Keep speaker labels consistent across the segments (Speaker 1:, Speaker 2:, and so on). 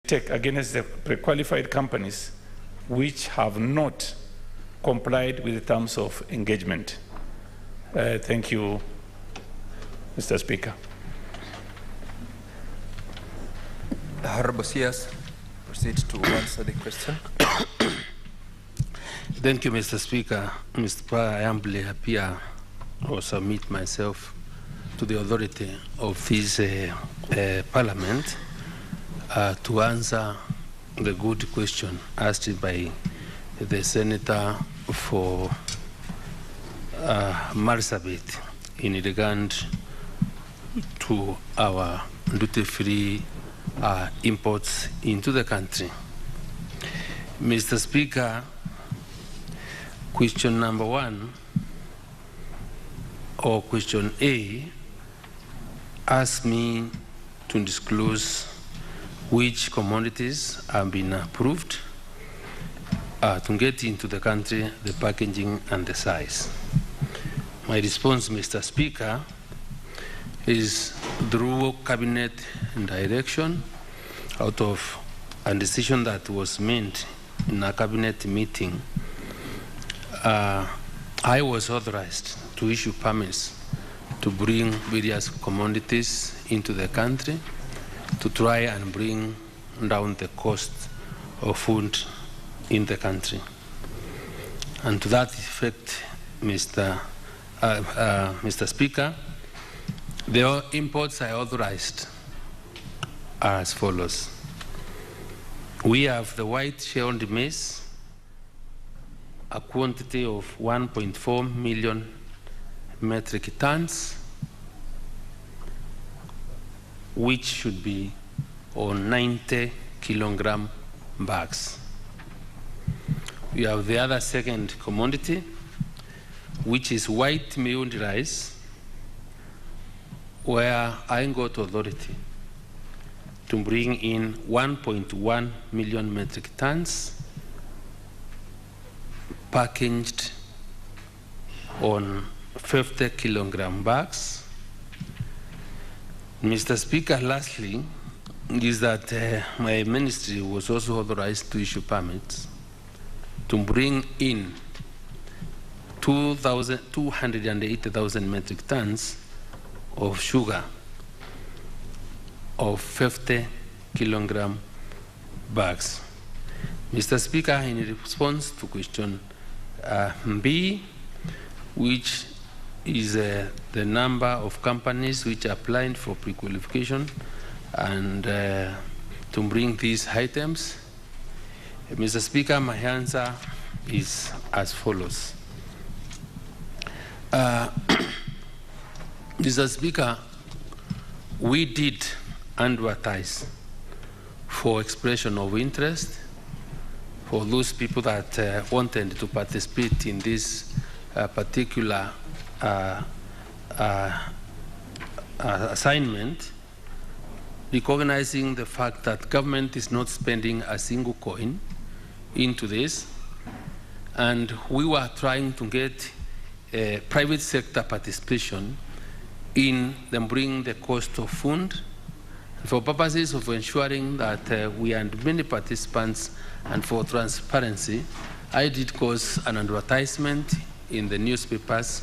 Speaker 1: take against the pre-qualified companies which have not complied with the terms of engagement. Thank you, Mr. Speaker.
Speaker 2: Honorable CS, proceed to answer the question.
Speaker 3: Thank you, Mr. Speaker. Mr. Speaker, I humbly appear or submit myself to the authority of this Parliament to answer the good question asked by the Senator for Marsabit in regard to our duty-free imports into the country. Mr. Speaker, question number 1, or question A, asks me to disclose which commodities have been approved to get into the country, the packaging and the size. My response, Mr. Speaker, is through cabinet direction out of a decision that was made in a cabinet meeting. I was authorized to issue permits to bring various commodities into the country to try and bring down the cost of food in the country. And to that effect, Mr. Speaker, the imports I authorized are as follows. We have the white shelled maize, a quantity of 1.4 million metric tons, which should be on 90 kilogram bags. We have the other second commodity, which is white milled rice, where I got authority to bring in 1.1 million metric tons packaged on 50 kilogram bags. Mr. Speaker, lastly, is that my ministry was also authorized to issue permits to bring in 280,000 metric tons of sugar of 50 kilogram bags. Mr. Speaker, in response to question B, which is the number of companies which applied for pre-qualification and to bring these items, Mr. Speaker, my answer is as follows. Mr. Speaker, we did advertise for expression of interest for those people that wanted to participate in this particular assignment, recognizing the fact that government is not spending a single coin into this, and we were trying to get private sector participation in them bringing the cost of food for purposes of ensuring that we had many participants and for transparency. I did cause an advertisement in the newspapers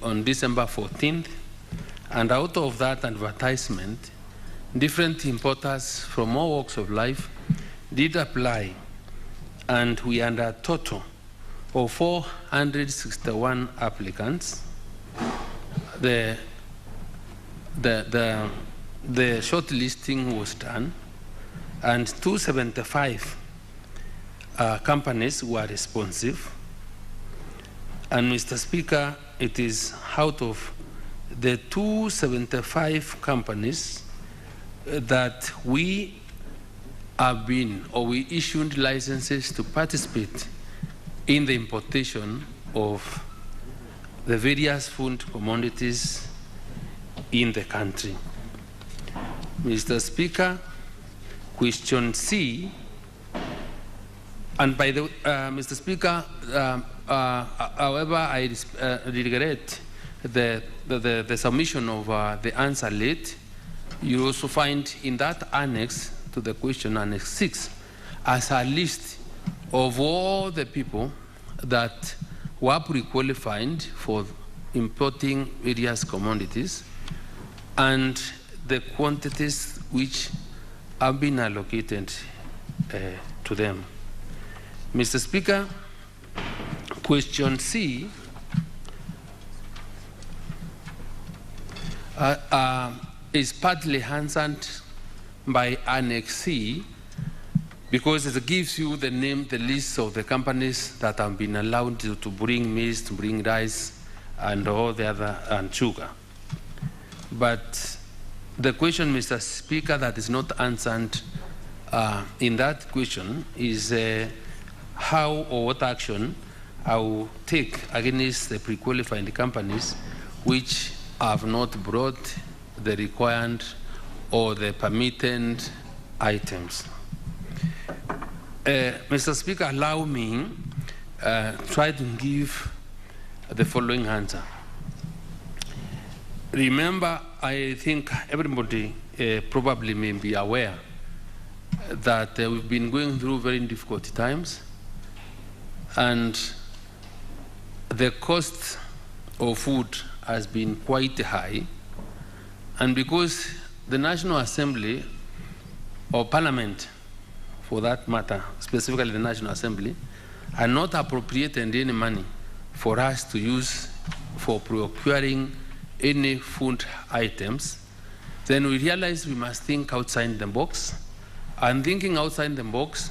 Speaker 3: on December 14th, and out of that advertisement, different importers from all walks of life did apply, and we had a total of 461 applicants. The shortlisting was done, and 275 companies were responsive. And Mr. Speaker, it is out of the 275 companies that we have been, or we issued licenses to participate in the importation of the various food commodities in the country. Mr. Speaker, question C, and by the Mr. Speaker, however, I regret the submission of the answer late. You also find in that annex to to the question, Annex 6, as a list of all the people that were pre-qualified for importing various commodities and the quantities which have been allocated to them. Mr. Speaker, question C is partly answered by Annex C because it gives you the list of the companies that have been allowed to bring maize, to bring rice, and all the other, and sugar. But the question, Mr. Speaker, that is not answered in that question is how or what action I will take against the pre-qualified companies which have not brought the required or the permitted items. Mr. Speaker, allow me try to give the following answer. Remember, I think everybody probably may be aware that we've been going through very difficult times, and the cost of food has been quite high. And because the National Assembly, or Parliament for that matter, specifically the National Assembly, are not appropriating any money for us to use for procuring any food items, then we realize we must think outside the box. And thinking outside the box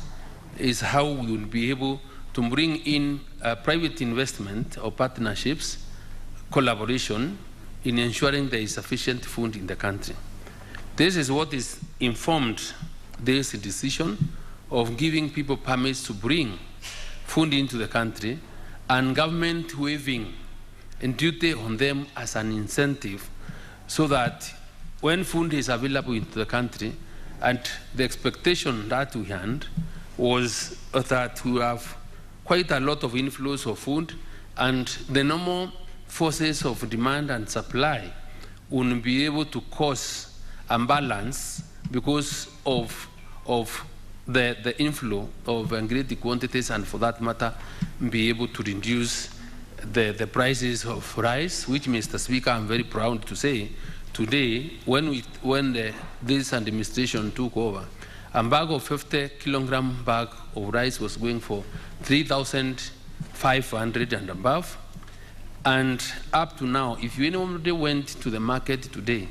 Speaker 3: is how we will be able to bring in private investment or partnerships, collaboration in ensuring there is sufficient food in the country. This is what is informed this decision of giving people permits to bring food into the country and government waiving a duty on them as an incentive so that when food is available into the country, and the expectation that we had was that we have quite a lot of inflows of food, and the normal forces of demand and supply will be able to cause imbalance because of the inflow of great quantities, and for that matter, be able to reduce the prices of rice, which, Mr. Speaker, I'm very proud to say, today, when this administration took over, a bag of 50-kilogram bag of rice was going for 3,500 and above. And up to now, if anybody went to the market today,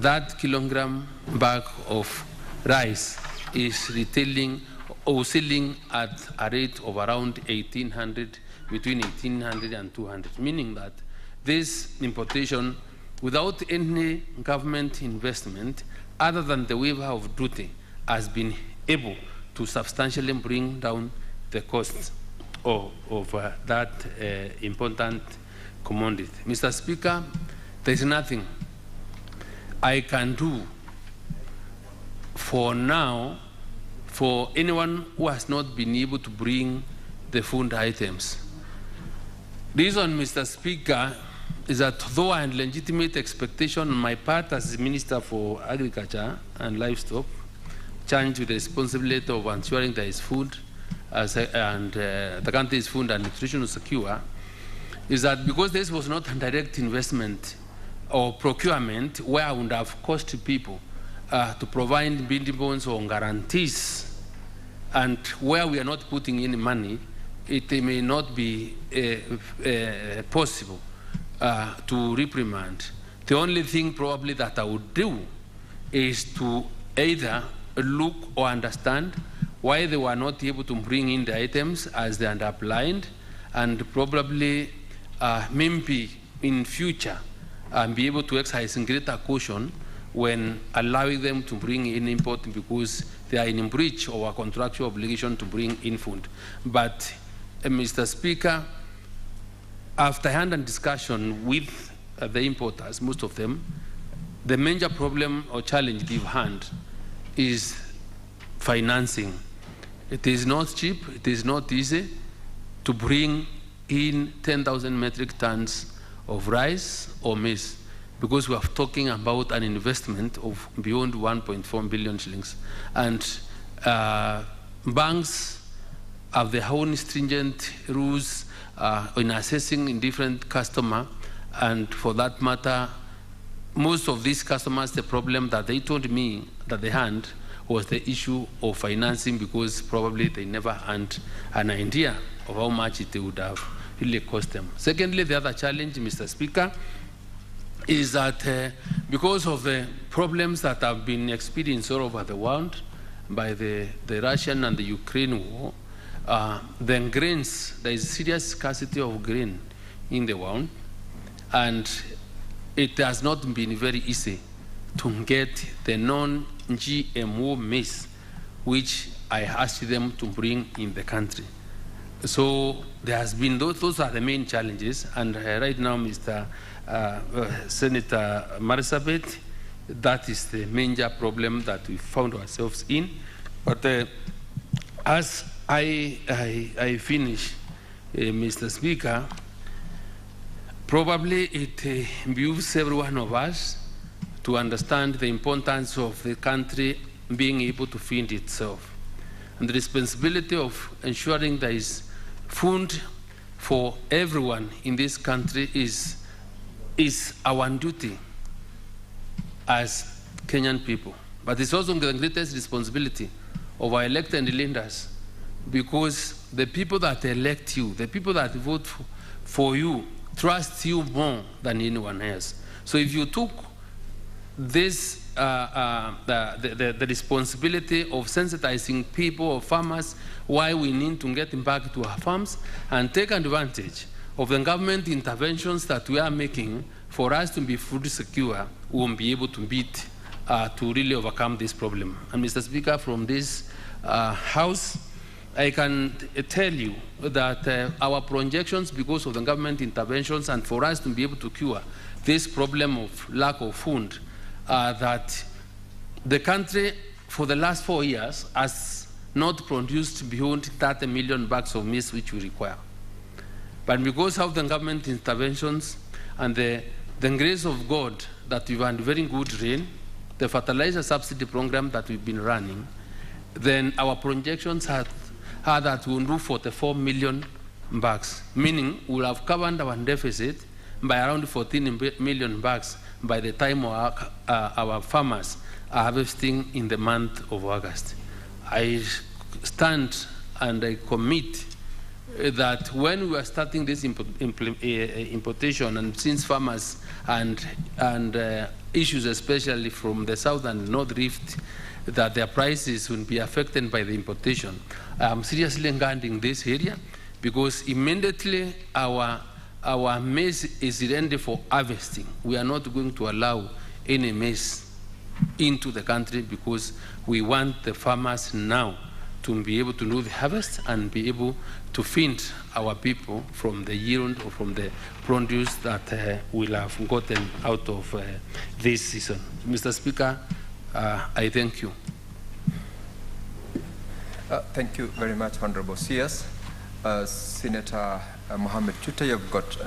Speaker 3: that kilogram bag of rice is retailing or selling at a rate of around 1,800, between 1,800 and 200, meaning that this importation, without any government investment, other than the waiver of duty, has been able to substantially bring down the cost of that important commodity. Mr. Speaker, there is nothing I can do for now for anyone who has not been able to bring the food items. Reason, Mr. Speaker, is that though I had legitimate expectation on my part as Minister for Agriculture and Livestock, charged with the responsibility of ensuring there is food and the country's food and nutrition secure, is that because this was not a direct investment or procurement where I would have cost people to provide minimums or guarantees, and where we are not putting any money, it may not be possible to reprimand. The only thing probably that I would do is to either look or understand why they were not able to bring in the items as they are applied, and probably maybe in future be able to exercise greater caution when allowing them to bring in import because they are in breach of our contractual obligation to bring in food. But Mr. Speaker, after hand and discussion with the importers, most of them, the major problem or challenge they've had is financing. It is not cheap, it is not easy to bring in 10,000 metric tons of rice or maize. because we are talking about an investment of beyond 1.4 billion shillings. And banks have their own stringent rules in assessing in different customer, and for that matter, most of these customers, the problem that they told me that they had was the issue of financing, because probably they never had an idea of how much it would have really cost them. Secondly, the other challenge, Mr. Speaker, is that because of the problems that have been experienced all over the world by the Russian and the Ukraine war, the grains, there is serious scarcity of grain in the world, and it has not been very easy to get the non-GMO maize, which I asked them to bring in the country. So there has been those are the main challenges, and right now, Mr. Senator Marsabit, that is the major problem that we found ourselves in. But as I finish, Mr. Speaker, probably it behooves every one of us to understand the importance of the country being able to feed itself, and the responsibility of ensuring there is food for everyone in this country is our duty as Kenyan people. But it's also the greatest responsibility of our elected leaders, because the people that elect you, the people that vote for you, trust you more than anyone else. So if you took this, the responsibility of sensitizing people or farmers why we need to get back to our farms and take advantage of the government interventions that we are making for us to be food secure, we won't be able to beat, to really overcome this problem. And Mr. Speaker, from this House, I can tell you that our projections, because of the government interventions and for us to be able to cure this problem of lack of food, that the country for the last 4 years has not produced beyond 30 million bags of maize which we require. But because of the government interventions and the grace of God that we've had very good rain, the fertilizer subsidy program that we've been running, then our projections had that we'll do 44 million bags, meaning we'll have covered our deficit by around 14 million bags by the time our farmers are harvesting in the month of August. I stand and I commit that when we are starting this importation, and since farmers and issues especially from the south and north rift, that their prices will be affected by the importation, I'm seriously guarding this area, because immediately our maize is ready for harvesting, we are not going to allow any maize into the country, because we want the farmers now to be able to do the harvest and be able to feed our people from the yield or from the produce that we'll have gotten out of this season. Mr. Speaker, I thank you.
Speaker 2: Thank you very much, Honorable CS. Senator Mohammed Chuta, you've got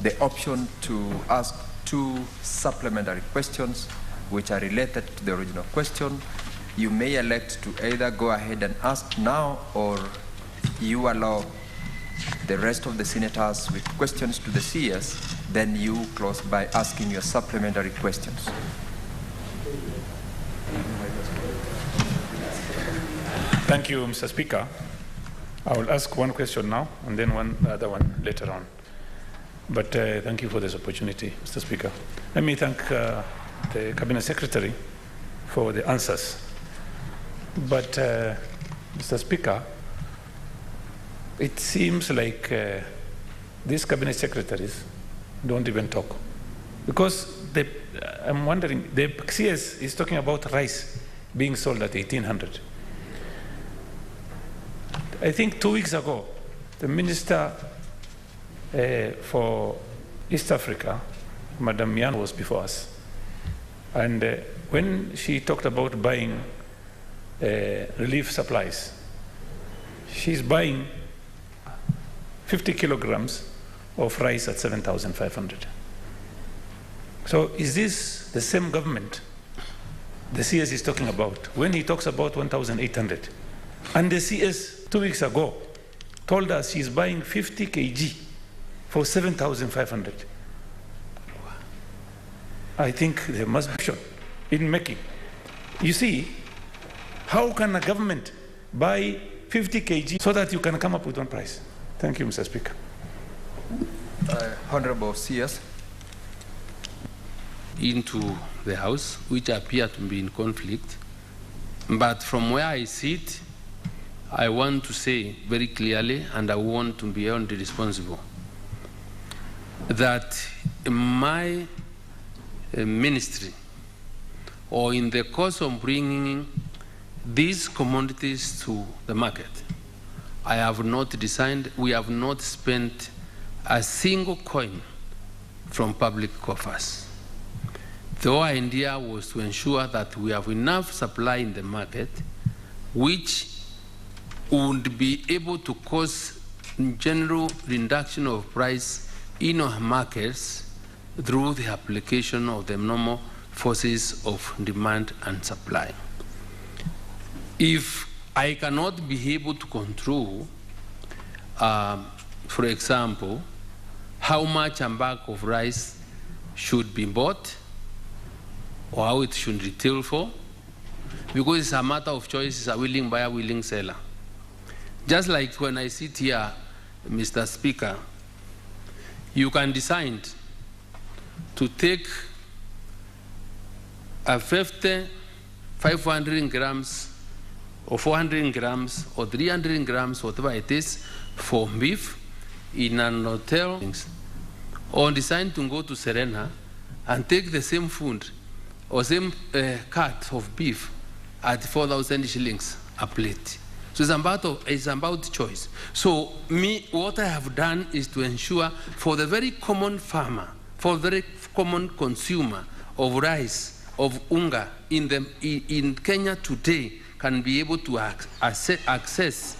Speaker 2: the option to ask 2 supplementary questions which are related to the original question. You may elect to either go ahead and ask now, or you allow the rest of the senators with questions to the CS, then you close by asking your supplementary questions.
Speaker 1: Thank you, Mr. Speaker. I will ask one question now and then the other one later on. But thank you for this opportunity, Mr. Speaker. Let me thank the Cabinet Secretary for the answers. But, Mr. Speaker, it seems like these Cabinet Secretaries don't even talk. Because I'm wondering, the CS is talking about rice being sold at 1,800. I think 2 weeks ago, the Minister for East Africa, Madam Yan, was before us. And when she talked about buying relief supplies, she's buying 50 kilograms of rice at 7,500. So is this the same government the CS is talking about when he talks about 1,800? And the CS 2 weeks ago told us he's buying 50 kg for 7,500. I think there must be option in making. You see, how can a government buy 50 kg so that you can come up with one price? Thank you, Mr. Speaker.
Speaker 2: Honorable CS.
Speaker 3: Into the House, which appear to be in conflict. But from where I sit, I want to say very clearly, and I want to be only responsible, that my ministry, or in the course of bringing these commodities to the market, I have not designed, we have not spent a single coin from public coffers. The whole idea was to ensure that we have enough supply in the market, which would be able to cause general reduction of price in our markets through the application of the normal forces of demand and supply. If I cannot be able to control, for example, how much a bag of rice should be bought or how it should retail for, because it's a matter of choice, it's a willing buyer, willing seller. Just like when I sit here, Mr. Speaker, you can decide to take a 50, 500 grams, or 400 grams, or 300 grams, whatever it is, for beef in an hotel, or decide to go to Serena and take the same food or same cut of beef at 4,000 shillings a plate. So it's about choice. So what I have done is to ensure for the very common farmer, for the very common consumer of rice, of unga in Kenya today, can be able to access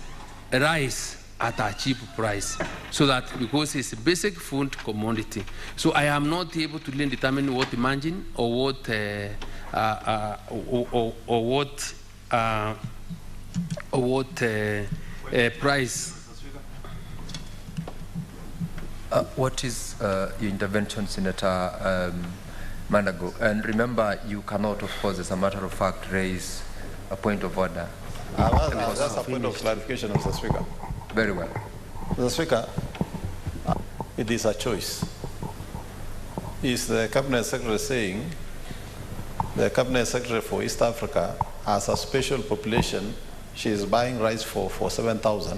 Speaker 3: rice at a cheap price, so that because it's a basic food commodity. So I am not able to really determine what margin or what price.
Speaker 2: What is your intervention, Senator Manago? And remember, you cannot, of course, as a matter of fact, raise a point of order.
Speaker 4: That's a point of clarification, Mr. Speaker.
Speaker 2: Very well.
Speaker 4: Mr. Speaker, it is a choice. Is the Cabinet Secretary saying the Cabinet Secretary for East Africa has a special population, she is buying rice for 7,000?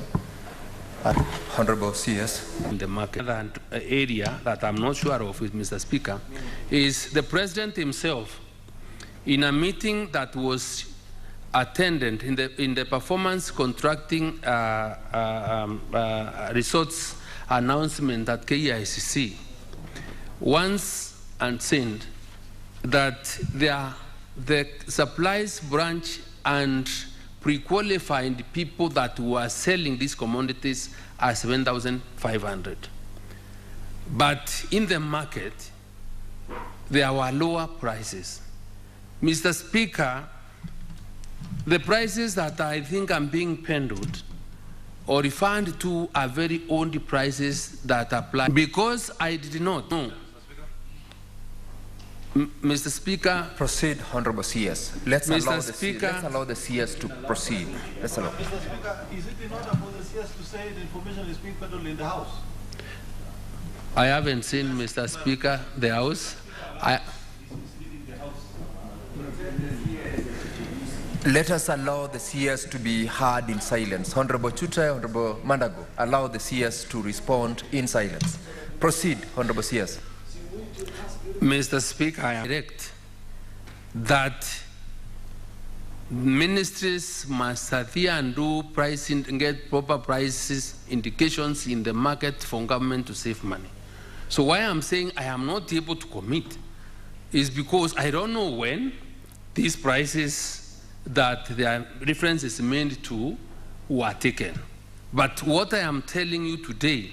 Speaker 2: Honorable CS.
Speaker 3: In the market and area that I'm not sure of, Mr. Speaker, is the President himself in a meeting that was attended in the performance contracting resorts announcement at KICC once and said that the supplies branch and pre-qualified people that were selling these commodities are 7,500. But in the market, there were lower prices. Mr. Speaker, the prices that I think I'm being pendled or referred to are very old prices that apply. Because I did not know. Mr. Speaker.
Speaker 2: Proceed, Honorable CS. Let's allow the CS to proceed. Let's allow.
Speaker 4: Mr. Speaker, is it in order for the CS to say the information is being peddled in the House?
Speaker 3: I haven't seen, Mr. Speaker, the House.
Speaker 2: Let us allow the CS to be heard in silence. Honorable Chuta, Honorable Manago, allow the CS to respond in silence. Proceed, Honorable CS.
Speaker 3: Mr. Speaker, I direct that ministries must adhere and do pricing and get proper prices indications in the market for government to save money. So why I'm saying I am not able to commit is because I don't know when these prices that their reference is made to were taken. But what I am telling you today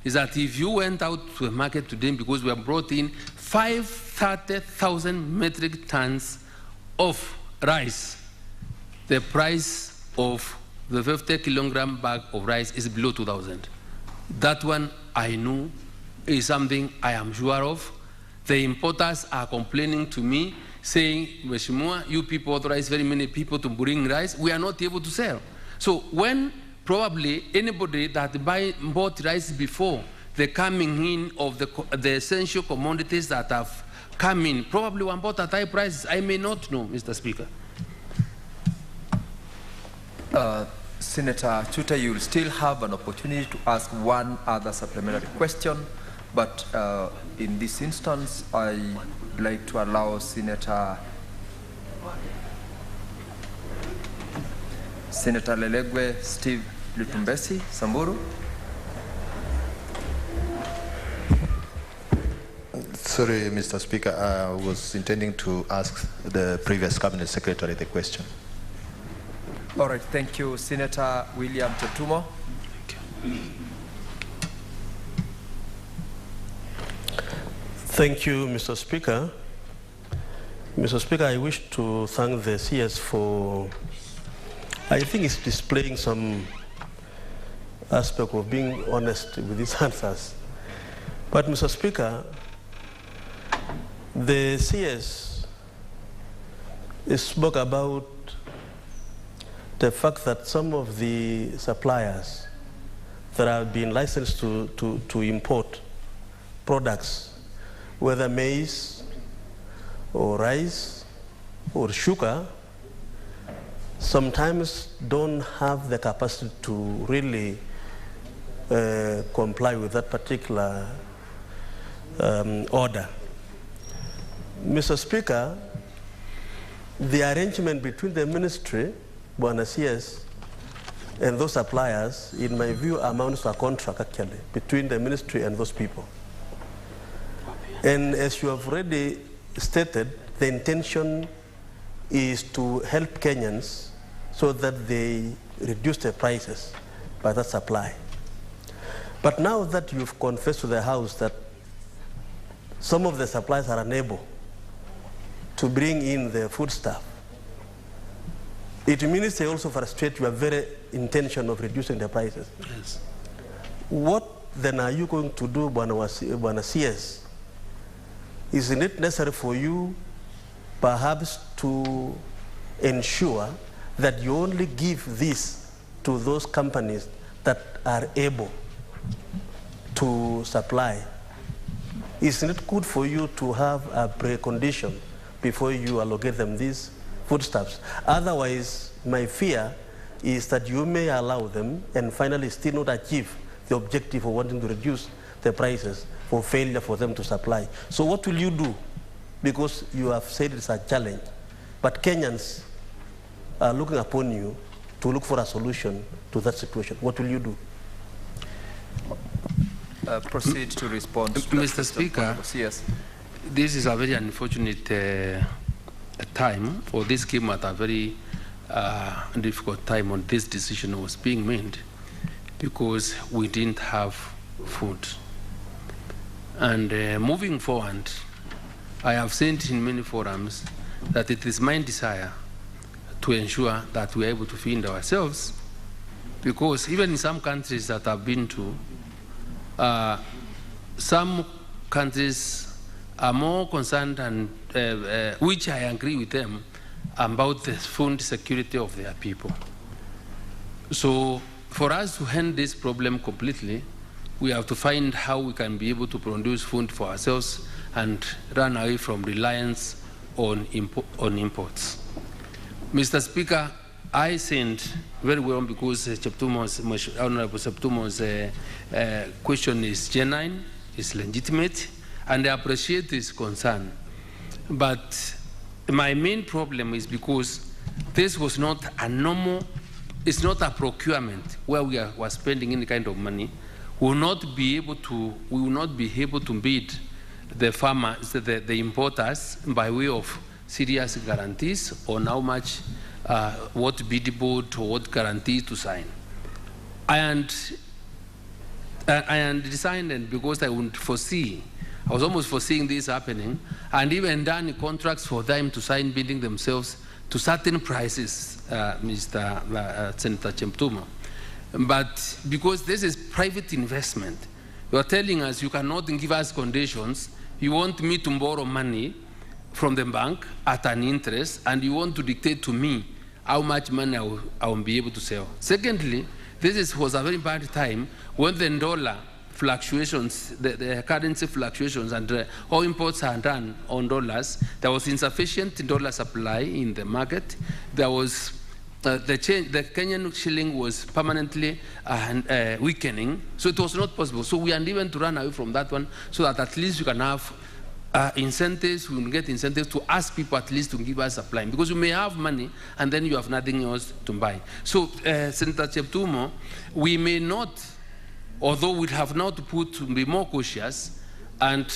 Speaker 3: is that if you went out to the market today, because we have brought in 530,000 metric tons of rice, the price of the 50 kilogram bag of rice is below 2,000. That one I know is something I am sure of. The importers are complaining to me, saying, Mheshimiwa, you people authorize very many people to bring rice. We are not able to sell. So when probably anybody that bought rice before the coming in of the essential commodities that have come in, probably one bought at high prices. I may not know, Mr. Speaker.
Speaker 2: Senator Chuta, you will still have an opportunity to ask one other supplementary question, but in this instance, I'd like to allow Senator Lelegwe Steve Lutumbesi Samburu.
Speaker 5: Sorry, Mr. Speaker, I was intending to ask the previous Cabinet Secretary the question.
Speaker 2: All right, thank you. Senator William Chetumo.
Speaker 6: Thank you, Mr. Speaker. Mr. Speaker, I wish to thank the CS for, I think it's displaying some aspect of being honest with his answers. But Mr. Speaker, the CS spoke about the fact that some of the suppliers that have been licensed to import products, whether maize or rice or sugar, sometimes don't have the capacity to really comply with that particular order. Mr. Speaker, the arrangement between the ministry, Bwana CS, and those suppliers, in my view, amounts to a contract actually between the ministry and those people. And as you have already stated, the intention is to help Kenyans so that they reduce their prices by that supply. But now that you've confessed to the House that some of the suppliers are unable to bring in the foodstuff, it means they also frustrate your very intention of reducing the prices.
Speaker 3: Yes.
Speaker 6: What then are you going to do, Bwana CS? Isn't it necessary for you perhaps to ensure that you only give this to those companies that are able to supply? Isn't it good for you to have a precondition before you allocate them these foodstuffs? Otherwise, my fear is that you may allow them and finally still not achieve the objective of wanting to reduce the prices for failure for them to supply. So what will you do? Because you have said it's a challenge, but Kenyans are looking upon you to look for a solution to that situation. What will you do?
Speaker 2: Proceed to respond.
Speaker 3: Mr. Speaker,
Speaker 2: yes.
Speaker 3: This is a very unfortunate time, or this came at a very difficult time when this decision was being made, because we didn't have food. And moving forward, I have said in many forums that it is my desire to ensure that we are able to feed ourselves, because even in some countries that I've been to, some countries are more concerned, and which I agree with them, about the food security of their people. So for us to end this problem completely, we have to find how we can be able to produce food for ourselves and run away from reliance on imports. Mr. Speaker, I sent very well, because Honorable Cheptumo's question is genuine, is legitimate, and I appreciate his concern. But my main problem is because this was not a normal, it's not a procurement where we were spending any kind of money. We will not be able to bid the farmers, the importers, by way of serious guarantees on how much, what bid board or what guarantees to sign. And I designed it because I was almost foreseeing this happening, and even done contracts for them to sign bidding themselves to certain prices, Mr. Senator Cheptumo. But because this is private investment, you are telling us you cannot give us conditions, you want me to borrow money from the bank at an interest, and you want to dictate to me how much money I will be able to sell. Secondly, was a very bad time when the dollar fluctuations, the currency fluctuations, and all imports are done on dollars. There was insufficient dollar supply in the market. There was the Kenyan shilling was permanently weakening, so it was not possible. So we are even to run away from that one, so that at least you can have incentives, we will get incentives to ask people at least to give us supply, because you may have money and then you have nothing else to buy. So, Senator Cheptumo, we may not, although we have now to be more cautious and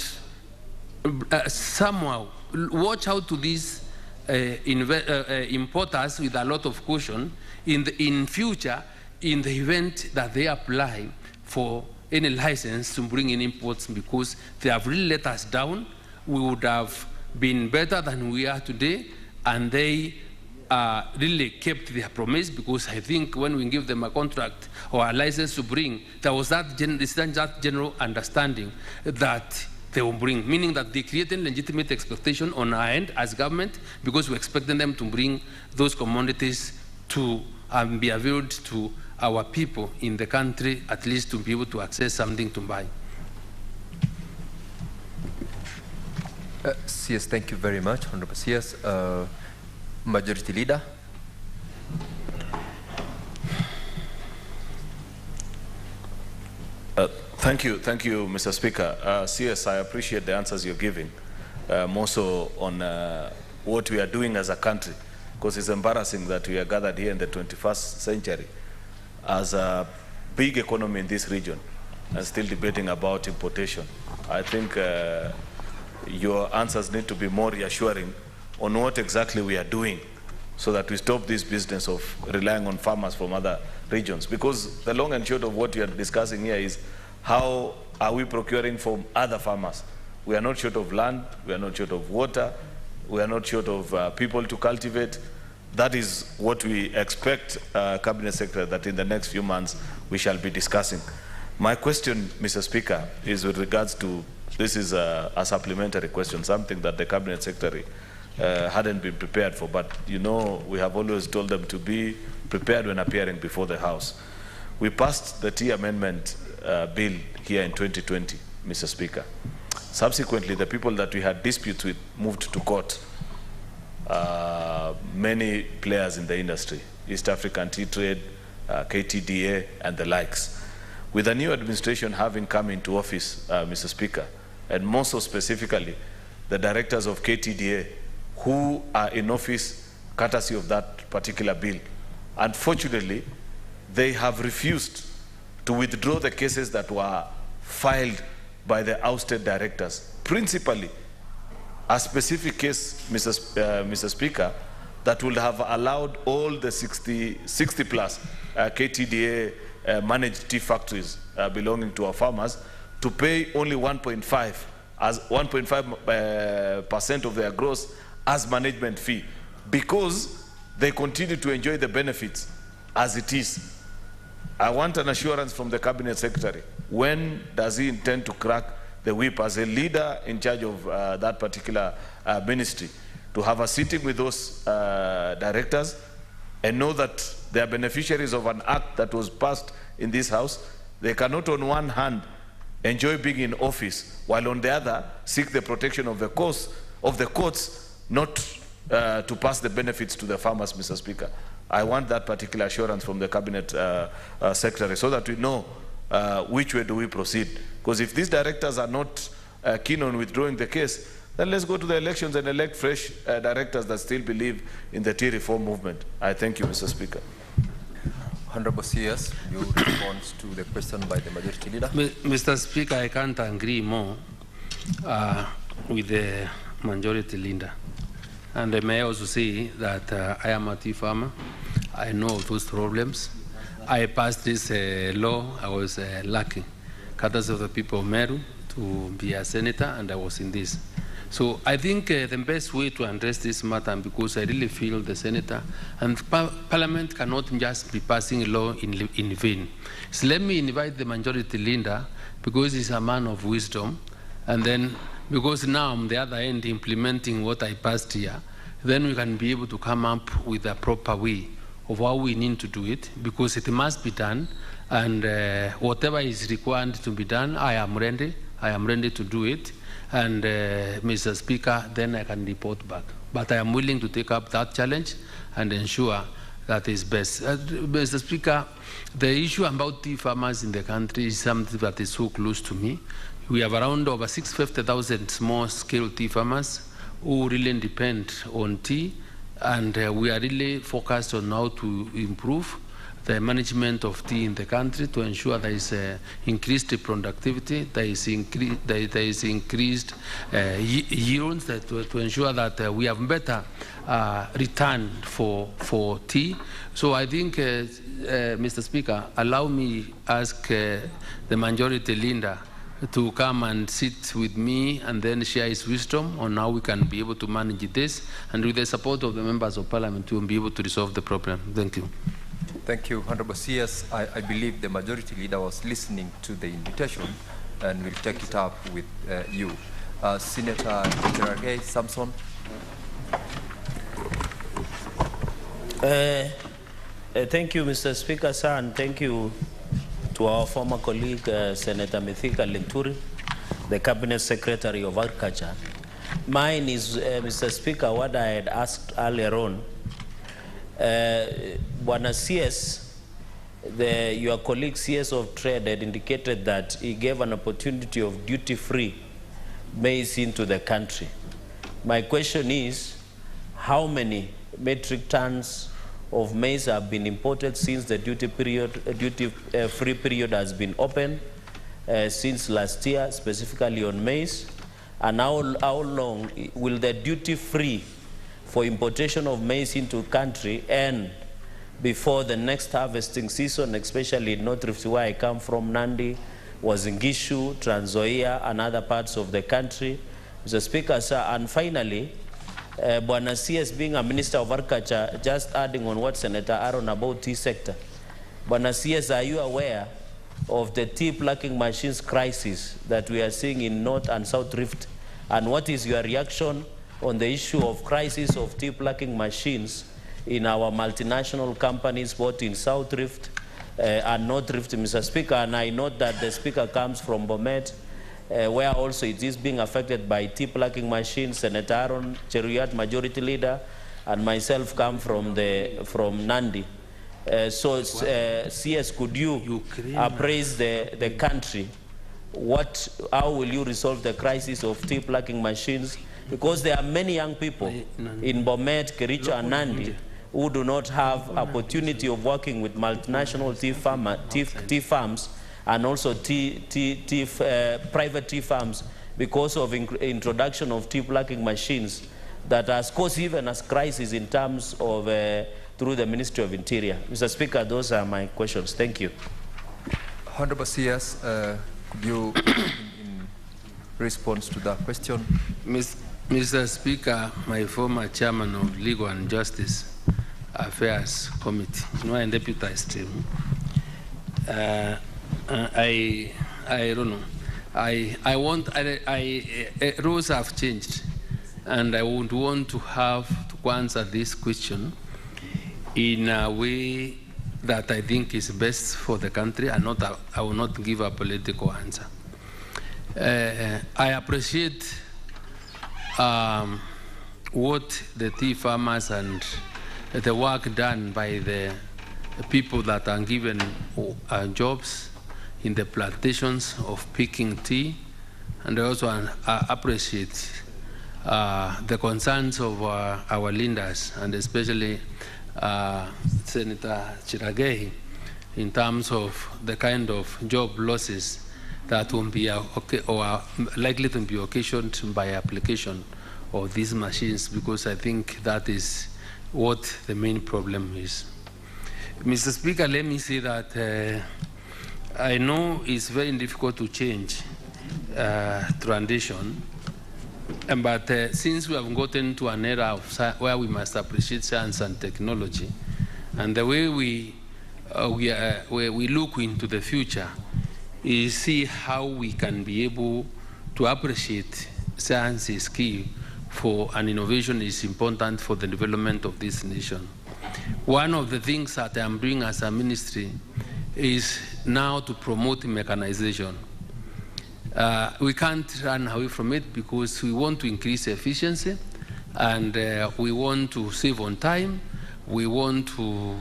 Speaker 3: somehow watch out to these importers with a lot of caution in future, in the event that they apply for any license to bring in imports, because they have really let us down. We would have been better than we are today, and they really kept their promise, because I think when we give them a contract or a license to bring, there was that general understanding that they will bring, meaning that they created legitimate expectation on our end as government, because we're expecting them to bring those commodities to be availed to our people in the country, at least to be able to access something to buy.
Speaker 2: CS, thank you very much, Honorable CS. Majority Leader.
Speaker 1: Thank you, Mr. Speaker. CS, I appreciate the answers you're giving, more so on what we are doing as a country, because it's embarrassing that we are gathered here in the 21st century as a big economy in this region and still debating about importation. I think your answers need to be more reassuring on what exactly we are doing, so that we stop this business of relying on farmers from other regions. Because the long and short of what we are discussing here is, how are we procuring from other farmers? We are not short of land, we are not short of water, we are not short of people to cultivate. That is what we expect, Cabinet Secretary, that in the next few months we shall be discussing. My question, Mr. Speaker, is with regards to, this is a supplementary question, something that the Cabinet Secretary hadn't been prepared for, but you know, we have always told them to be prepared when appearing before the House. We passed the Tea Amendment Bill here in 2020, Mr. Speaker. Subsequently, the people that we had disputes with moved to court. Many players in the industry, East African Tea Trade, KTDA, and the likes. With the new administration having come into office, Mr. Speaker, and more so specifically, the directors of KTDA who are in office courtesy of that particular bill, unfortunately, they have refused to withdraw the cases that were filed by the ousted directors. Principally, a specific case, Mr. Speaker, that would have allowed all the 60 plus KTDA managed tea factories belonging to our farmers to pay only 1.5% of their gross as management fee, because they continue to enjoy the benefits as it is. I want an assurance from the Cabinet Secretary. When does he intend to crack the whip as a leader in charge of that particular ministry, to have a sitting with those directors and know that they are beneficiaries of an act that was passed in this House? They cannot on one hand enjoy being in office, while on the other seek the protection of the courts, not to pass the benefits to the farmers, Mr. Speaker. I want that particular assurance from the Cabinet Secretary, so that we know which way do we proceed. Because if these directors are not keen on withdrawing the case, then let's go to the elections and elect fresh directors that still believe in the tea reform movement. I thank you, Mr. Speaker.
Speaker 2: Honorable CS, you respond to the question by the Majority Leader.
Speaker 3: Mr. Speaker, I can't agree more with the Majority Leader. And I may also say that I am a tea farmer. I know those problems. I passed this law. I was lucky courtesy of the people of Meru, to be a senator, and I was in this. So I think the best way to address this matter, because I really feel the senator and parliament cannot just be passing a law in vain. So let me invite the majority leader, because he's a man of wisdom, and then because now I'm the other end implementing what I passed here, then we can be able to come up with a proper way of how we need to do it, because it must be done, and whatever is required to be done, I am ready to do it. And Mr. Speaker, then I can report back. But I am willing to take up that challenge and ensure that is best. Mr. Speaker, the issue about tea farmers in the country is something that is so close to me. We have around over 650,000 small-scale tea farmers who really depend on tea, and we are really focused on how to improve the management of tea in the country to ensure there is increased productivity, there is increased yields, to ensure that we have better return for tea. So I think, Mr. Speaker, allow me ask the majority leader to come and sit with me and then share his wisdom on how we can be able to manage this, and with the support of the members of parliament, we will be able to resolve the problem. Thank you.
Speaker 2: Thank you, Honorable CS. I believe the majority leader was listening to the invitation and will take it up with you. Senator Cherargei Samson.
Speaker 7: Thank you, Mr. Speaker, sir, and thank you to our former colleague, Senator Mithika Linturi, the Cabinet Secretary of Agriculture. Mine is, Mr. Speaker, what I had asked earlier on. Bwana CS, your colleague CS of Trade had indicated that he gave an opportunity of duty-free maize into the country. My question is, how many metric tons of maize have been imported since the duty-free period has been open since last year, specifically on maize? And how long will the duty-free for importation of maize into country end before the next harvesting season, especially in North Rift, where I come from, Nandi, Wazingishu, Trans Nzoia, and other parts of the country? Mr. Speaker, sir, and finally, Bwana CS, being a Minister of Agriculture, just adding on what Senator Aaron about tea sector. Bwana CS, are you aware of the tea plucking machines crisis that we are seeing in North and South Rift? And what is your reaction on the issue of crisis of tea plucking machines in our multinational companies, both in South Rift and North Rift, Mr. Speaker? And I note that the Speaker comes from Bomet, where also it is being affected by tea plucking machines. Senator Aaron Cheruyat, Majority Leader, and myself come from Nandi. So CS, could you appraise the country? How will you resolve the crisis of tea plucking machines? Because there are many young people in Bomet, Kericho, and Nandi who do not have opportunity of working with multinational tea farms and also private tea farms because of introduction of tea plucking machines that has caused even a crisis in terms of through the Ministry of Interior. Mr. Speaker, those are my questions. Thank you.
Speaker 2: Honorable CS, could you, in response to that question?
Speaker 3: Mr. Speaker, my former chairman of Legal and Justice Affairs Committee, and deputized him. I don't know. Rules have changed, and I would want to answer this question in a way that I think is best for the country, and I will not give a political answer. I appreciate what the tea farmers and the work done by the people that are given jobs in the plantations of picking tea, and I also appreciate the concerns of our leaders, and especially Senator Cherargei, in terms of the kind of job losses that will be or likely to be occasioned by application of these machines, because I think that is what the main problem is. Mr. Speaker, let me say that I know it's very difficult to change tradition, but since we have gotten to an era of where we must appreciate science and technology, and the way we look into the future is see how we can be able to appreciate science is key for an innovation is important for the development of this nation. One of the things that I'm doing as a ministry is now to promote mechanization. We can't run away from it because we want to increase efficiency and we want to save on time. We want to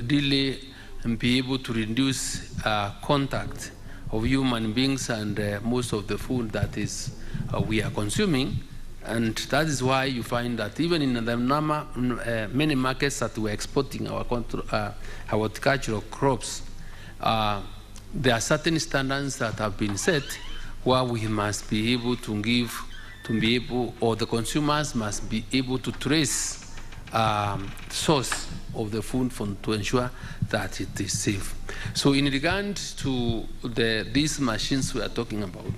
Speaker 3: delay and be able to reduce contact of human beings and most of the food that is we are consuming. And that is why you find that even in the many markets that we're exporting our horticultural crops, there are certain standards that have been set where we must be able to give, or the consumers must be able to trace source of the food to ensure that it is safe. So in regard to these machines we are talking about,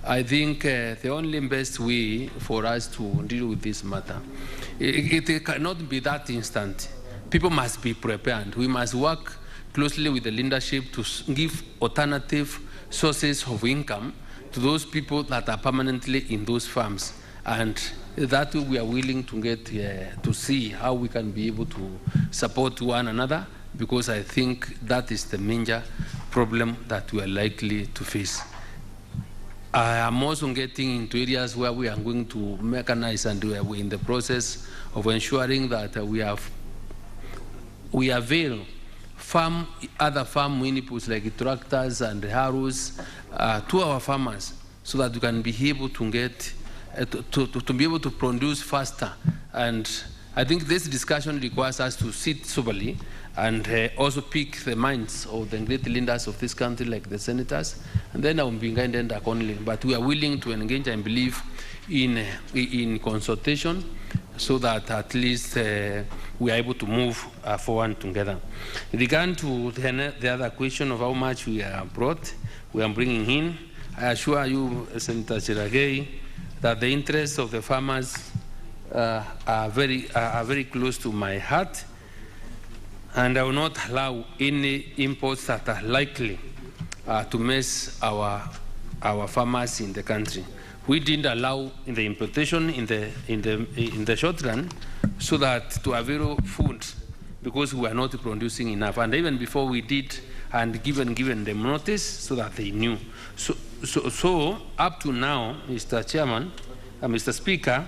Speaker 3: I think the only best way for us to deal with this matter, it cannot be that instant. People must be prepared. We must work closely with the leadership to give alternative sources of income to those people that are permanently in those farms. And that way we are willing to get to see how we can be able to support one another, because I think that is the major problem that we are likely to face. I am also getting into areas where we are going to mechanize, and we are in the process of ensuring that we avail other farm inputs like tractors and harrows to our farmers, so that we can be able to get to be able to produce faster. And I think this discussion requires us to sit soberly and also pick the minds of the great leaders of this country, like the senators, and then I will be guided accordingly. But we are willing to engage and believe in consultation, so that at least we are able to move forward together. In regard to the other question of how much we are bringing in, I assure you, Senator Chiragei, that the interests of the farmers are very close to my heart, and I will not allow any imports that are likely to mess our farmers in the country. We didn't allow in the importation in the short run, so that to avail food, because we are not producing enough. And even before we did, and given them notice, so that they knew. So up to now, Mr. Chairman, Mr. Speaker,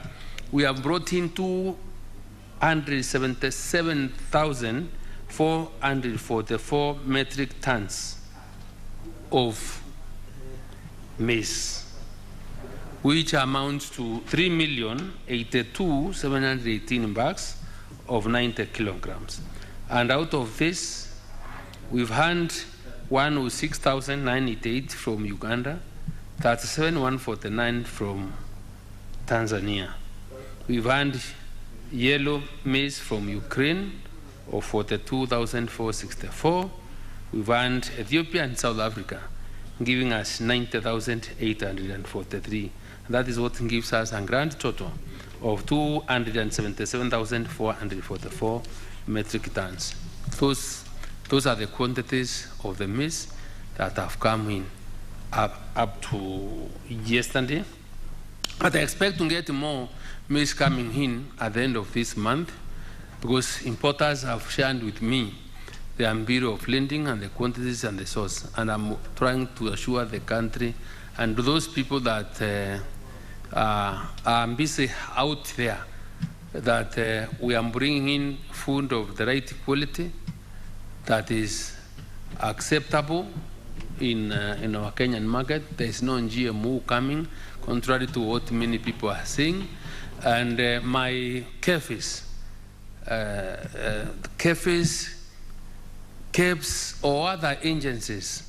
Speaker 3: we have brought in 277,444 metric tons of maize, which amounts to 3,082,718 bags of 90 kilograms. And out of this, we've had 106,988 from Uganda, 37,149 from Tanzania. We've had yellow maize from Ukraine of 42,464. We've had Ethiopia and South Africa, giving us 90,843. That is what gives us a grand total of 277,444 metric tons. Those are the quantities of the maize that have come in up to yesterday. But I expect to get more maize coming in at the end of this month, because importers have shared with me the Bureau of Lending and the quantities and the source. And I'm trying to assure the country and those people that are busy out there that we are bringing in food of the right quality that is acceptable in our Kenyan market. There is no GMO coming, contrary to what many people are saying. And my KEFIS, KEPS or other agencies,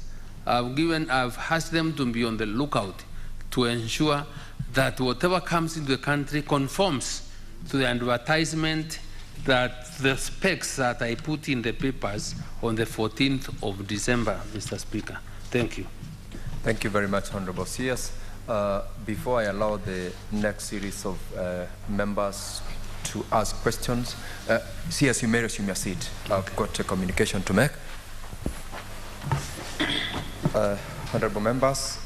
Speaker 3: I've asked them to be on the lookout to ensure that whatever comes into the country conforms to the advertisement, that the specs that I put in the papers on the 14th of December, Mr. Speaker. Thank you.
Speaker 2: Thank you very much, Honorable CS. Before I allow the next series of members to ask questions, CS, you may resume your seat. I've got a communication to make. Honorable members,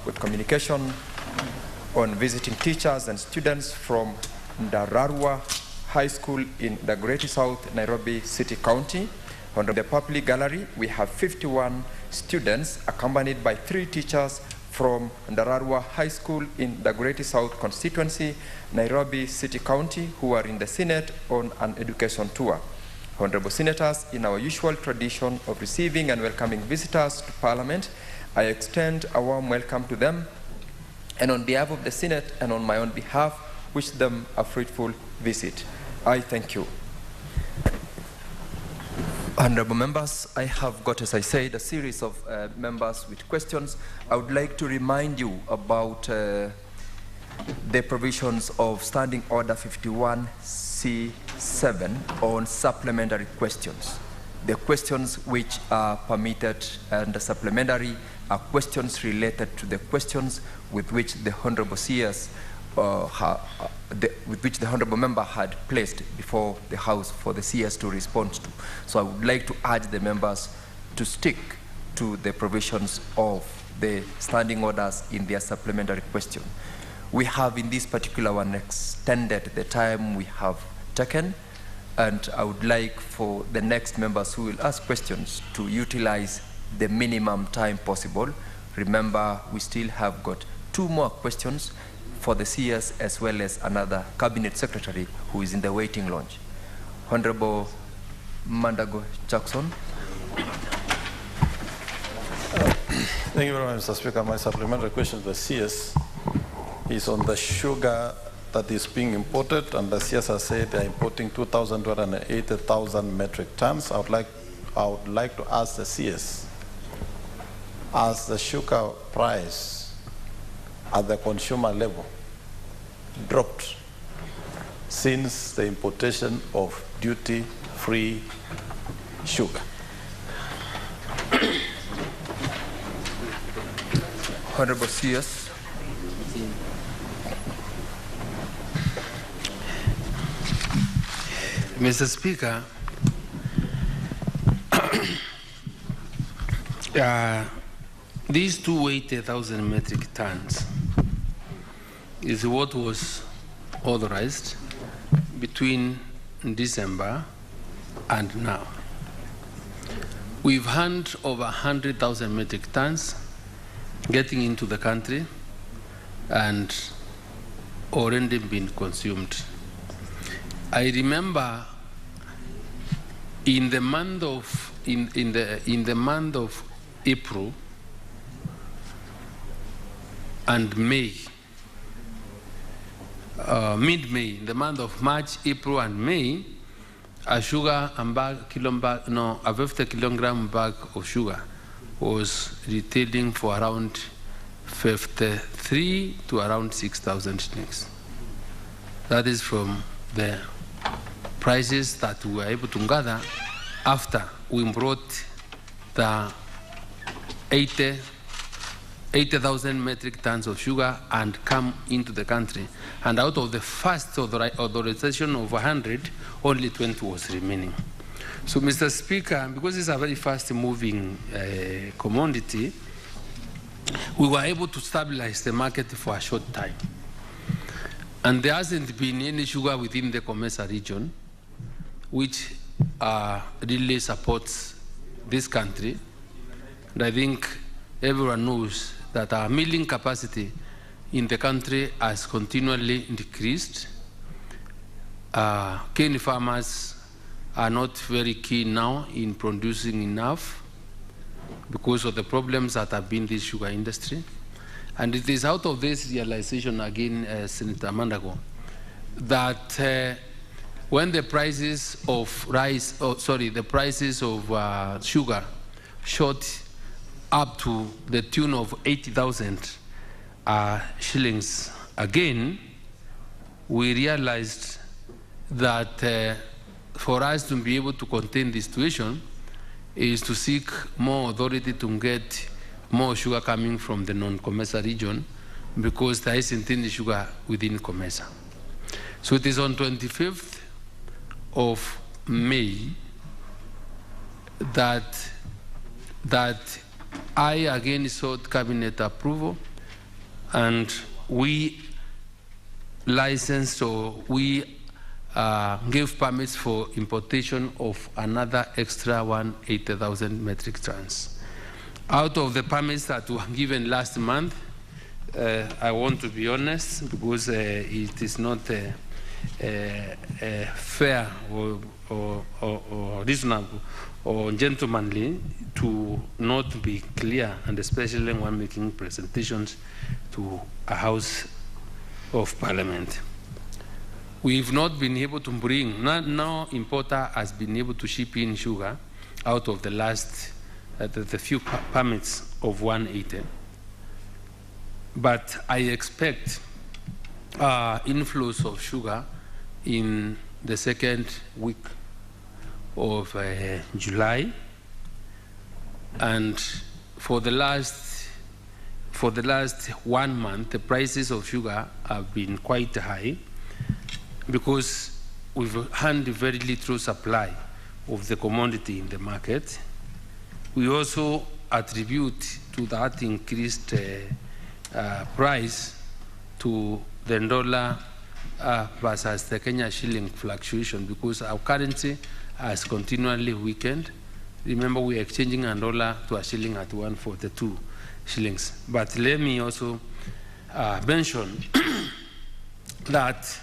Speaker 2: with communication on visiting teachers and students from Ndararua High School in the Greater South Nairobi City County. On the public gallery, we have 51 students accompanied by 3 teachers from Ndararua High School in the Greater South constituency, Nairobi City County, who are in the Senate on an education tour. Honorable Senators, in our usual tradition of receiving and welcoming visitors to Parliament, I extend a warm welcome to them, and on behalf of the Senate and on my own behalf, wish them a fruitful visit. I thank you. Honorable members, I have got, as I said, a series of members with questions. I would like to remind you about the provisions of Standing Order 51C7 on supplementary questions. The questions which are permitted and the supplementary are questions related to the questions with which the Honorable CS with which the Honorable Member had placed before the House for the CS to respond to. So I would like to urge the members to stick to the provisions of the standing orders in their supplementary question. We have in this particular one extended the time we have taken, and I would like for the next members who will ask questions to utilize the minimum time possible. Remember, we still have got 2 more questions for the CS as well as another Cabinet Secretary who is in the waiting lounge. Honorable Mandago Jackson.
Speaker 4: Thank you very much, Mr. Speaker. My supplementary question to the CS is on the sugar that is being imported, and the CS has said they are importing 280,000 metric tons. I would like to ask the CS, as the sugar price at the consumer level dropped since the importation of duty-free sugar.
Speaker 2: Honorable CS.
Speaker 3: Mr. Speaker, these 280,000 metric tons is what was authorized between December and now. We've had over 100,000 metric tons getting into the country and already been consumed. I remember in the month of April and May, mid-May, in the month of March, April, and May, a 50 kilogram bag of sugar was retailing for around 53 to around 6,000 shillings. That is from the prices that we were able to gather after we brought the 80,000 metric tons of sugar and come into the country. And out of the first authorization of 100, only 20 was remaining. So, Mr. Speaker, because it's a very fast-moving commodity, we were able to stabilize the market for a short time. And there hasn't been any sugar within the Comesa region, which really supports this country. And I think everyone knows that our milling capacity in the country has continually decreased. Cane farmers are not very keen now in producing enough because of the problems that have been in the sugar industry. And it is out of this realization, again, Senator Mandago, that when the prices of sugar shot up to the tune of 80,000 shillings again, we realized that for us to be able to contain the situation, is to seek more authority to get more sugar coming from the non-COMESA region, because there isn't any sugar within COMESA. So it is on 25th of May that I again sought cabinet approval, and we licensed, or we gave permits for importation of another extra 180,000 metric tons. Out of the permits that were given last month, I want to be honest, because it is not fair or reasonable or gentlemanly to not be clear, and especially when making presentations to a House of Parliament. We've not been able to bring, no importer has been able to ship in sugar out of the last, the few permits of 180. But I expect inflows of sugar in the second week of July, and for the last 1 month, the prices of sugar have been quite high, because we've had very little supply of the commodity in the market. We also attribute to that increased price to the dollar versus the Kenya shilling fluctuation, because our currency has continually weakened. Remember, we are exchanging a dollar to a shilling at 142 shillings. But let me also mention that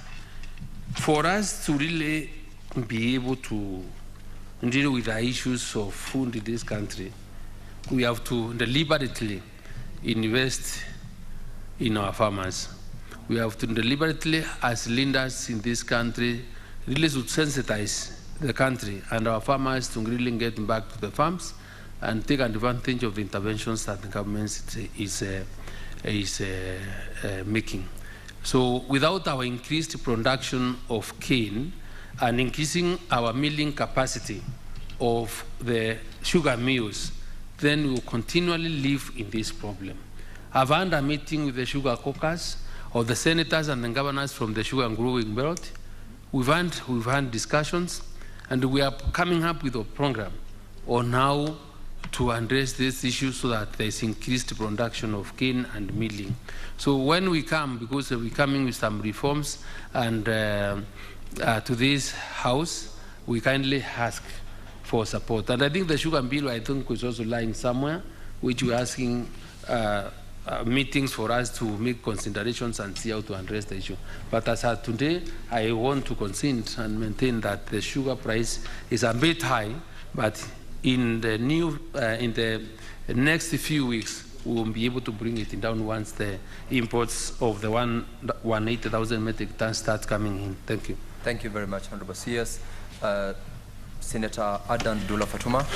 Speaker 3: for us to really be able to deal with the issues of food in this country, we have to deliberately invest in our farmers. We have to deliberately, as leaders in this country, really to sensitize the country and our farmers to really get back to the farms and take advantage of the interventions that the government is making. So without our increased production of cane and increasing our milling capacity of the sugar mills, then we will continually live in this problem. I've had a meeting with the sugar caucus of the senators and the governors from the sugar and growing belt. We've had discussions, and we are coming up with a program on how to address this issue so that there's increased production of cane and milling. So when we come, because we're coming with some reforms and to this House, we kindly ask for support. And I think the sugar bill, I think, is also lying somewhere, which we're asking meetings for us to make considerations and see how to address the issue. But as of today, I want to consent and maintain that the sugar price is a bit high, but in the next few weeks, we will be able to bring it down once the imports of the 180,000 metric tons start coming in. Thank you.
Speaker 2: Thank you very much, Honorable CS. Senator Adan Dula Fatuma.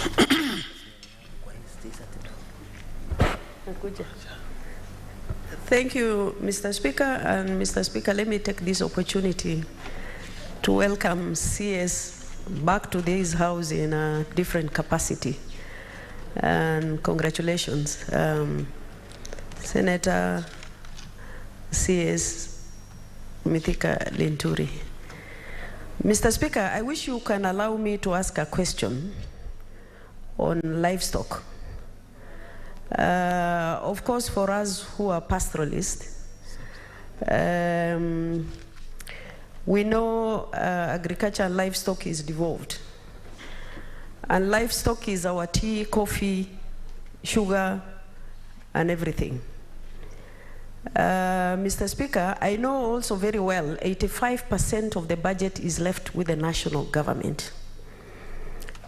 Speaker 8: Thank you, Mr. Speaker. And Mr. Speaker, let me take this opportunity to welcome CS back to this House in a different capacity. And congratulations, Senator CS Mithika Linturi. Mr. Speaker, I wish you can allow me to ask a question on livestock. Of course, for us who are pastoralists, we know agriculture and livestock is devolved. And livestock is our tea, coffee, sugar, and everything. Mr. Speaker, I know also very well 85% of the budget is left with the national government.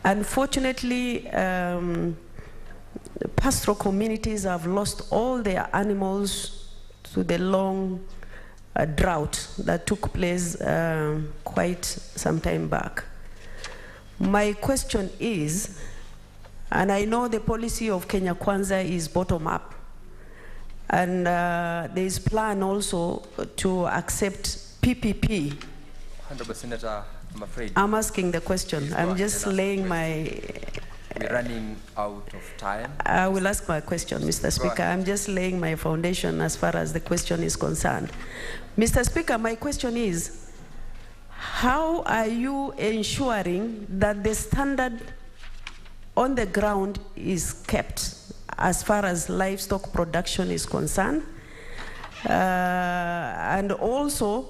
Speaker 8: Unfortunately, pastoral communities have lost all their animals to the long drought that took place quite some time back. My question is, and I know the policy of Kenya Kwanza is bottom up, and there is plan also to accept PPP.
Speaker 2: Honorable Senator, I'm afraid.
Speaker 8: I'm asking the question. I'm just laying my
Speaker 2: We're running out of time.
Speaker 8: I will ask my question, Mr. Speaker.
Speaker 2: ahead.
Speaker 8: I'm just laying my foundation as far as the question is concerned. Mr. Speaker, my question is, how are you ensuring that the standard on the ground is kept as far as livestock production is concerned? And also,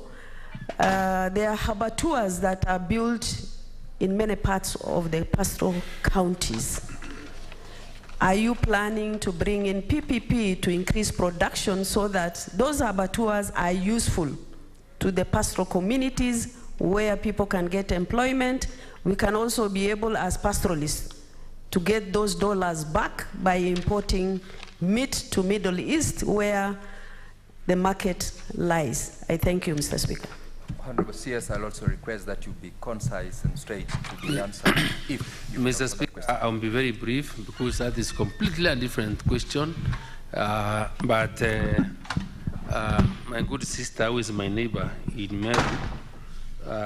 Speaker 8: there are abattoirs that are built in many parts of the pastoral counties. Are you planning to bring in PPP to increase production so that those abattoirs are useful to the pastoral communities where people can get employment? We can also be able, as pastoralists, to get those dollars back by importing meat to Middle East where the market lies. I thank you, Mr. Speaker.
Speaker 2: Honorable CS, I'll also request that you be concise and straight to the answer. If you
Speaker 3: Mr. Speaker, I'll be very brief because that is completely a different question. But my good sister, who is my neighbor in Meru,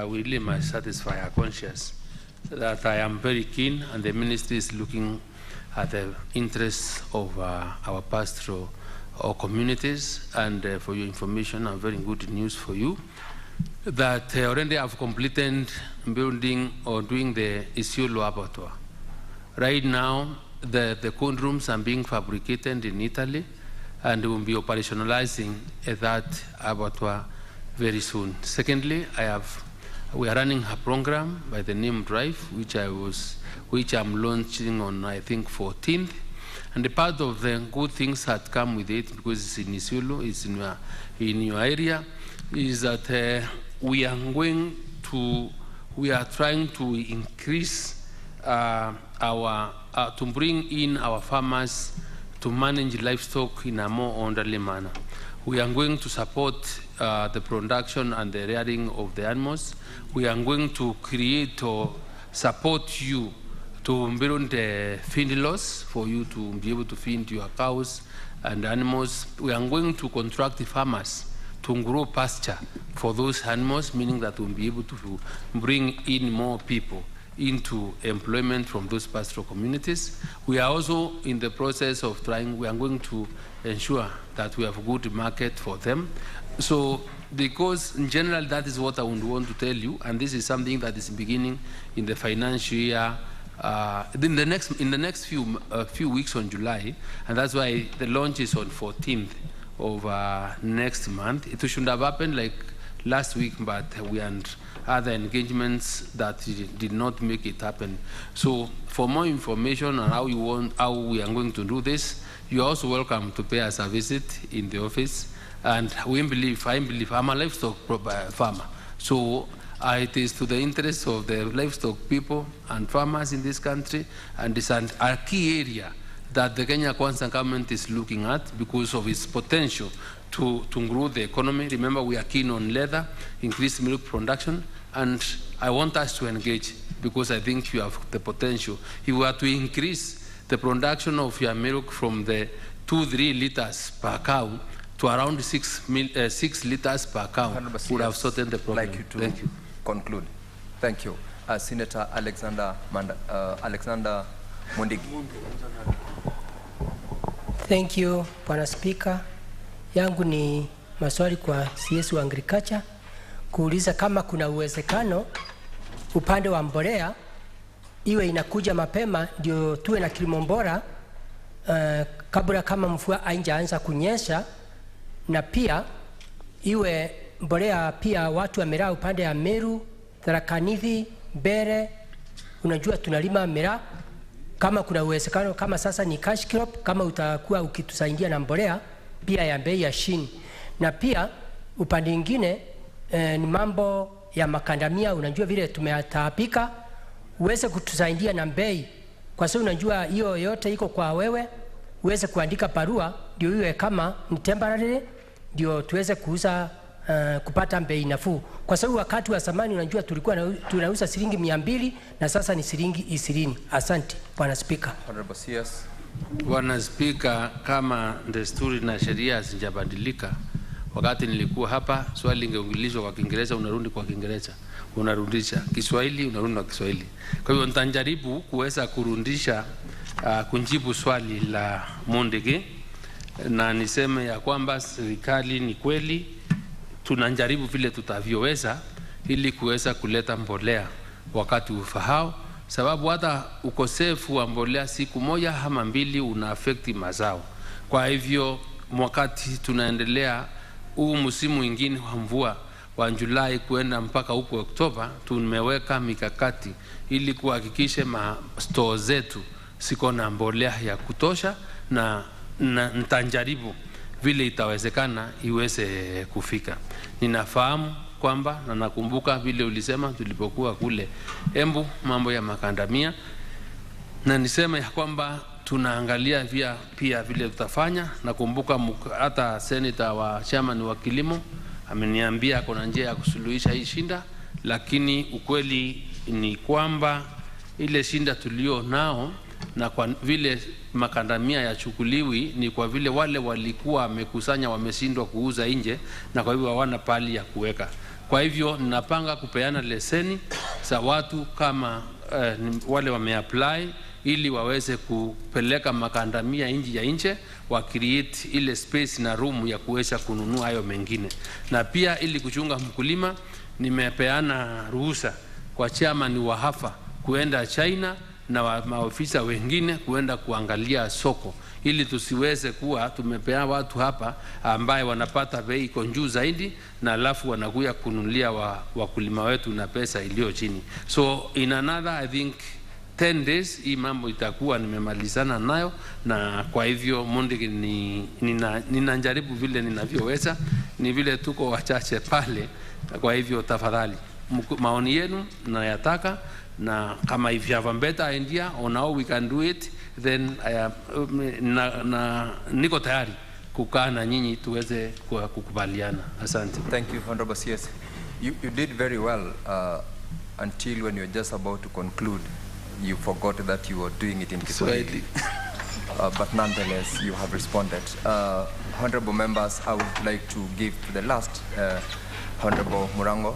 Speaker 3: we really must satisfy her conscience that I am very keen, and the ministry is looking at the interests of our pastoral communities. And for your information, and very good news for you, that already have completed building or doing the Isiolo abattoir. Right now, the cold rooms are being fabricated in Italy, and will be operationalizing that abattoir very soon. Secondly, we are running a program by the name Drive, which I'm launching on, I think, 14th. And the part of the good things that come with it, because it's in Isiolo, it's in your area, is that we are trying to increase to bring in our farmers to manage livestock in a more orderly manner. We are going to support the production and the rearing of the animals. We are going to create or support you to build the feedlots for you to be able to feed your cows and animals. We are going to contract the farmers to grow pasture for those animals, meaning that we'll be able to bring in more people into employment from those pastoral communities. We are also in the process of we are going to ensure that we have a good market for them. So, because in general, that is what I would want to tell you, and this is something that is beginning in the financial year, in the next few weeks on July, and that's why the launch is on 14th of next month. It should have happened like last week, but we had other engagements that did not make it happen. So for more information on how we are going to do this, you are also welcome to pay us a visit in the office. And I believe I'm a livestock farmer. So it is to the interest of the livestock people and farmers in this country, and it's a key area that the Kenya Kwanza government is looking at because of its potential to grow the economy. Remember, we are keen on leather, increased milk production, and I want us to engage because I think you have the potential. If you were to increase the production of your milk from the 2-3 liters per cow to around 6 liters per cow, would have sorted the problem.
Speaker 2: Like you to
Speaker 3: Thank you.
Speaker 2: conclude. Thank you. Senator Alexander Mundigi.
Speaker 9: Thank you, Bwana Speaker. Yangu ni maswali kwa CS wa Agriculture kuuliza kama kuna uwezekano upande wa mbolea iwe inakuja mapema ndio tuwe na kilimo bora kabla kama mvua haijaanza kunyesha, na pia iwe mbolea pia watu wa miraa upande ya Meru, Tharaka Nithi, Mbere, unajua tunalima miraa. Kama kuna uwezekano kama sasa ni cash crop, kama utakuwa ukitusaidia na mbolea pia ya bei ya chini. Na pia upande mwingine ni mambo ya makandamia, unajua vile tumetaabika, uweze kutusaidia na bei, kwa sababu unajua hiyo yote iko kwa wewe, uweze kuandika barua ndio iwe kama ni temporary, ndio tuweze kuuza kupata bei nafuu, kwa sababu wakati wa zamani unajua tulikuwa tunauza shilingi 200 na sasa ni shilingi 20. Asante Bwana Speaker.
Speaker 2: Honorable CS.
Speaker 3: Bwana Speaker, kama desturi na sheria hazijabadilika, wakati nilikuwa hapa swali lingeungilizwa kwa Kiingereza unarudi kwa Kiingereza. unarudisha Kiswahili, unarudi na Kiswahili. Kwa hivyo nitajaribu kuweza kurudisha kujibu swali la Mondege, na niseme ya kwamba serikali ni kweli tunajaribu vile tutavyoweza ili kuweza kuleta mbolea wakati ufahao, sababu hata ukosefu wa mbolea siku moja ama mbili una affect mazao. Kwa hivyo wakati tunaendelea huu msimu mwingine wa mvua wa Julai kuenda mpaka huko Oktoba, tumeweka mikakati ili kuhakikisha store zetu siko na mbolea ya kutosha, na nitajaribu vile itawezekana iweze kufika. Ninafahamu kwamba na nakumbuka vile ulisema tulipokuwa kule Embu mambo ya makandamia, na nisema ya kwamba tunaangalia pia vile tutafanya. Nakumbuka hata senator wa chairman wa kilimo ameniambia kuna njia ya kusuluhisha hii shinda, lakini ukweli ni kwamba ile shinda tulio nao na kwa vile makandamia yachukuliwi ni kwa vile wale walikuwa wamekusanya wameshindwa kuuza nje, na kwa hivyo hawana pali ya kuweka. Kwa hivyo ninapanga kupeana leseni za watu kama wale wameapply ili waweze kupeleka makandamia nje ya nje, wa create ile space na room ya kuweza kununua hayo mengine. Na pia ili kuchunga mkulima, nimepeana ruhusa kwa chairman wa Hafa kuenda China na maofisa wengine kuenda kuangalia soko, ili tusiweze kuwa tumepea watu hapa ambaye wanapata bei iko juu zaidi na alafu wanakuja kununulia wakulima wetu na pesa iliyo chini. So in another I think 10 days hii mambo itakuwa nimemalizana nayo, na kwa hivyo Mondege ninajaribu vile ninavyoweza, ni vile tuko wachache pale. Kwa hivyo tafadhali maoni yenu nayataka, na kama if you have a better idea on how we can do it, then niko tayari kukaa na nyinyi tuweze kukubaliana. Asante.
Speaker 2: Thank you, Honorable CS. You did very well until when you're just about to conclude, you forgot that you were doing it in Kiswahili. But nonetheless, you have responded. Honorable members, I would like to give the last Honorable Murango.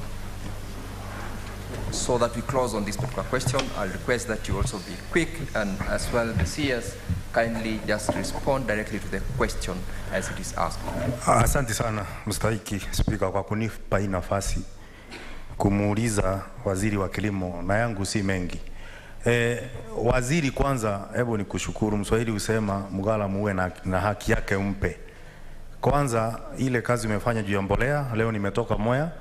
Speaker 2: So that we close on this particular question, I'll request that you also be quick, and as well the CS kindly just respond directly to the question as it is asked.
Speaker 10: Asante sana mstahiki Spika kwa kunipa hii nafasi kumuuliza waziri wa kilimo, na yangu si mengi. Waziri, kwanza hebu nikushukuru. Mswahili usema mgala muwe na haki yake umpe. Kwanza ile kazi umefanya juu ya mbolea, leo nimetoka Moya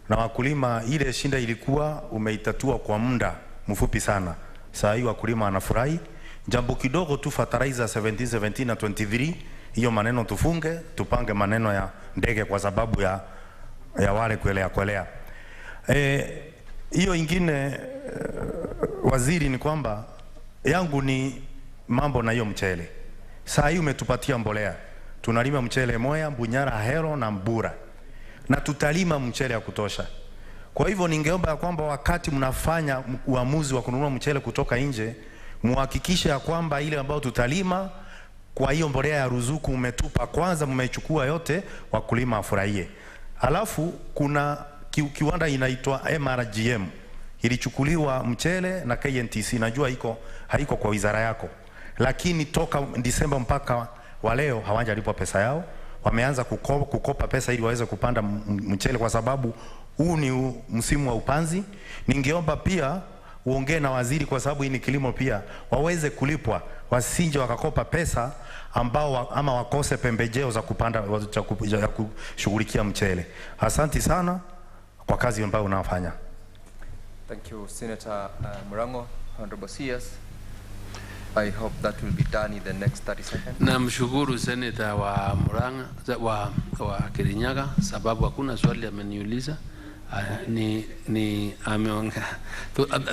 Speaker 10: na wakulima, ile shinda ilikuwa umeitatua kwa muda mfupi sana. Saa hii wakulima wanafurahi. Jambo kidogo tu, fertilizer 17 na 23, hiyo maneno tufunge, tupange maneno ya ndege kwa sababu ya wale kuelea. Hiyo ingine waziri, ni kwamba yangu ni mambo na hiyo mchele. Saa hii umetupatia mbolea, tunalima mchele Moya, Bunyara, Hero na Mbura, na tutalima mchele ya kutosha. Kwa hivyo ningeomba kwamba wakati mnafanya uamuzi wa kununua mchele kutoka nje, muhakikishe ya kwamba ile ambayo tutalima kwa hiyo mbolea ya ruzuku umetupa kwanza, mmechukua yote, wakulima afurahie. Alafu kuna kiwanda inaitwa MRGM, ilichukuliwa mchele na KNTC, najua haiko kwa wizara yako, lakini toka Disemba mpaka wa leo hawajalipwa pesa yao. Wameanza kukopa pesa ili waweze kupanda mchele, kwa sababu huu ni msimu wa upanzi. Ningeomba pia uongee na waziri, kwa sababu hii ni kilimo pia, waweze kulipwa, wasinje wakakopa pesa ambao ama wakose pembejeo za kupanda ya kushughulikia mchele. Asante sana kwa kazi ambayo unafanya.
Speaker 2: Thank you, Senator Murango. Honorable CS, I hope that will be done in the next 30 seconds.
Speaker 3: Namshukuru Senator wa Murang'a wa Kirinyaga, sababu hakuna swali ameniuliza. Ameongea.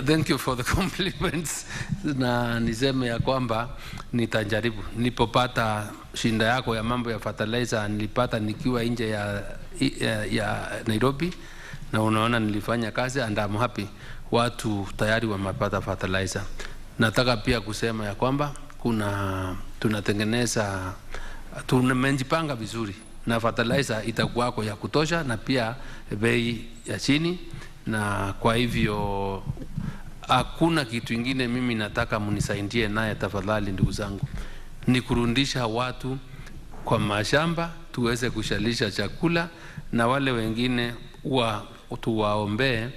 Speaker 3: Thank you for the compliments. Na niseme ya kwamba nitajaribu. Nilipopata shinda yako ya mambo ya fertilizer, nilipata nikiwa nje ya Nairobi, na unaona nilifanya kazi, and I'm happy watu tayari wamepata fertilizer. Nataka pia kusema ya kwamba tumejipanga vizuri na fertilizer itakuwako ya kutosha, na pia bei ya chini, na kwa hivyo hakuna kitu ingine mimi nataka munisaidie naye tafadhali ndugu zangu, ni kurundisha watu kwa mashamba tuweze kushalisha chakula, na wale wengine tuwaombee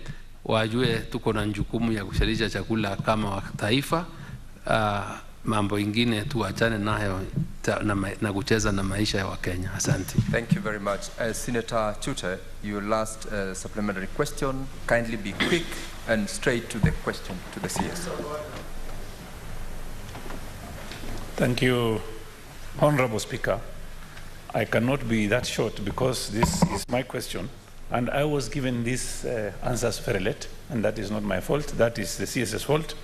Speaker 3: wajue tuko na jukumu ya kushalisha chakula kama taifa. Mambo ingine tuachane nayo na kucheza na maisha ya Wakenya. Asante.
Speaker 2: Thank you very much. Senator Chute, your last supplementary question. Kindly be quick and straight to the question to the CS.
Speaker 1: Thank you, Honorable Speaker. I cannot be that short because this is my question, and I was given these answers very late, and that is not my fault. That is the CS's fault.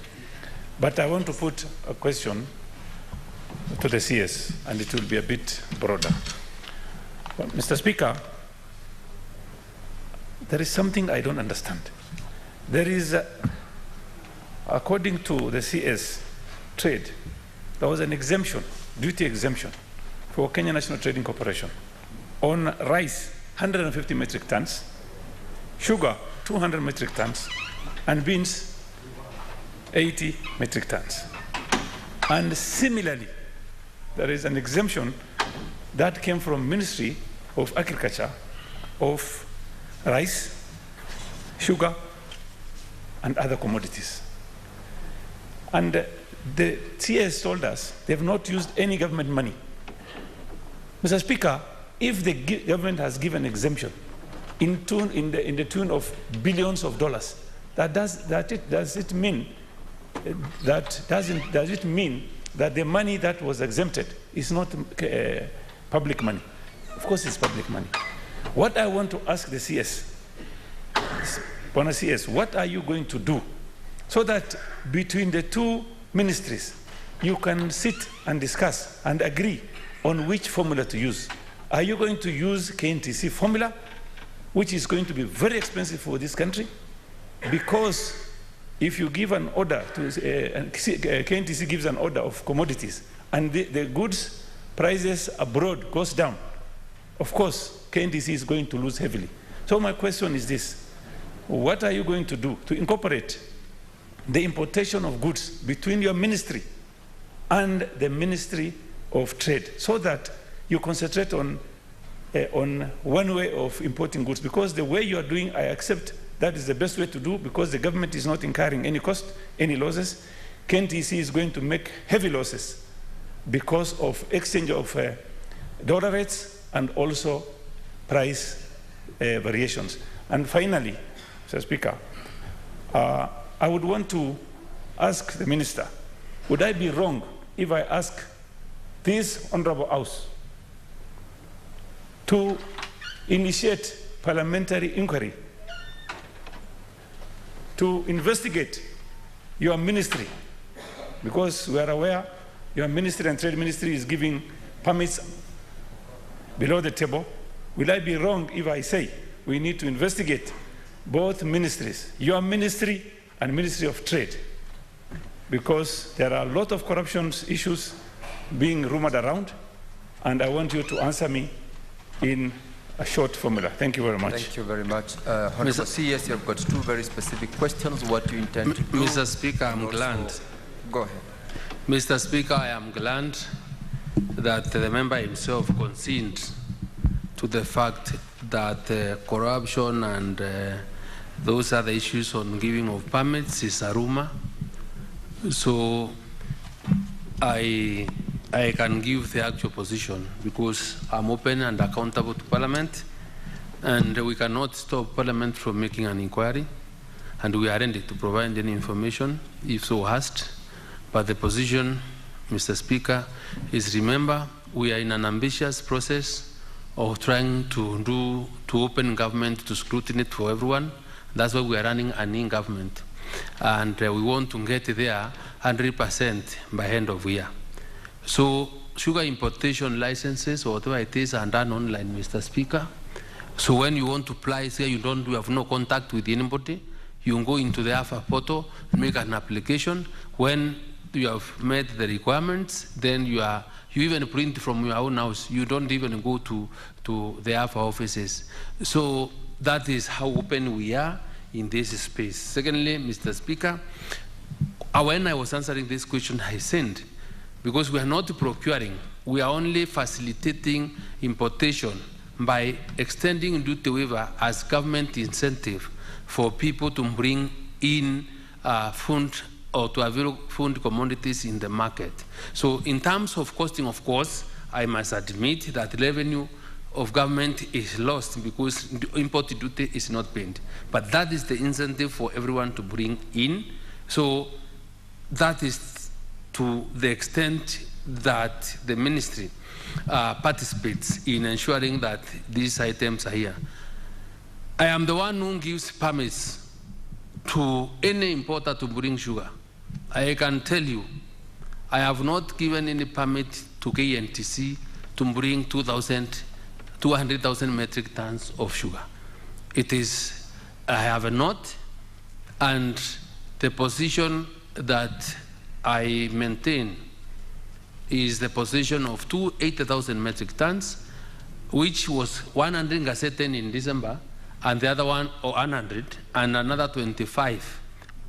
Speaker 1: But I want to put a question to the CS, and it will be a bit broader. Well, Mr. Speaker, there is something I don't understand. There is, according to the CS trade, there was an exemption, duty exemption, for Kenya National Trading Corporation on rice, 150 metric tons, sugar, 200 metric tons, and beans, 80 metric tons. And similarly, there is an exemption that came from Ministry of Agriculture of rice, sugar, and other commodities. And the CS told us they have not used any government money. Mr. Speaker, if the government has given exemption in the tune of billions of dollars, does it mean that the money that was exempted is not public money? Of course it's public money. What I want to ask the CS, Bwana CS, what are you going to do so that between the two ministries you can sit and discuss and agree on which formula to use? Are you going to use KNTC formula, which is going to be very expensive for this country? Because if you give an order to KNTC gives an order of commodities and the goods prices abroad goes down, of course KNTC is going to lose heavily. So my question is this: what are you going to do to incorporate the importation of goods between your ministry and the Ministry of Trade, so that you concentrate on one way of importing goods? Because the way you are doing, I accept that is the best way to do, because the government is not incurring any cost, any losses. KNTC is going to make heavy losses because of exchange of dollar rates and also price variations. And finally, Mr. Speaker, I would want to ask the Minister, would I be wrong if I ask this Honorable House to initiate parliamentary inquiry to investigate your ministry? Because we are aware your ministry and trade ministry is giving permits below the table. Will I be wrong if I say we need to investigate both ministries, your ministry and Ministry of Trade? Because there are a lot of corruption issues being rumored around, and I want you to answer me in a short formula. Thank you very much.
Speaker 2: Thank you very much. Honorable CS, you have got two very specific questions. What do you intend to do?
Speaker 3: Mr. Speaker, I'm glad.
Speaker 2: Go ahead.
Speaker 3: Mr. Speaker, I am glad that the member himself concedes to the fact that corruption and those other issues on giving of permits is a rumor. So I can give the actual position because I'm open and accountable to Parliament, and we cannot stop Parliament from making an inquiry, and we are ready to provide any information if so asked. But the position, Mr. Speaker, is, remember, we are in an ambitious process of trying to open government to scrutiny for everyone. That's why we are running an in-government. And we want to get there 100% by end of year. So sugar importation licenses or whatever it is are done online, Mr. Speaker. So when you want to apply, say you have no contact with anybody, you go into the AFA portal, make an application. When you have met the requirements, then you even print from your own house. You don't even go to the AFA offices. So that is how open we are. in this space. Secondly, Mr. Speaker, when I was answering this question, I said, because we are not procuring, we are only facilitating importation by extending duty waiver as government incentive for people to bring in food or to avail food commodities in the market. So in terms of costing, of course, I must admit that revenue of government is lost because import duty is not paid. But that is the incentive for everyone to bring in. So that is to the extent that the ministry participates in ensuring that these items are here. I am the one who gives permits to any importer to bring sugar. I can tell you, I have not given any permit to KNTC to bring 200,000 metric tons of sugar. It is, I have not, and the position that I maintain is the position of 280,000 metric tons, which was 100 gazetted in December, and the other one 100, and another 25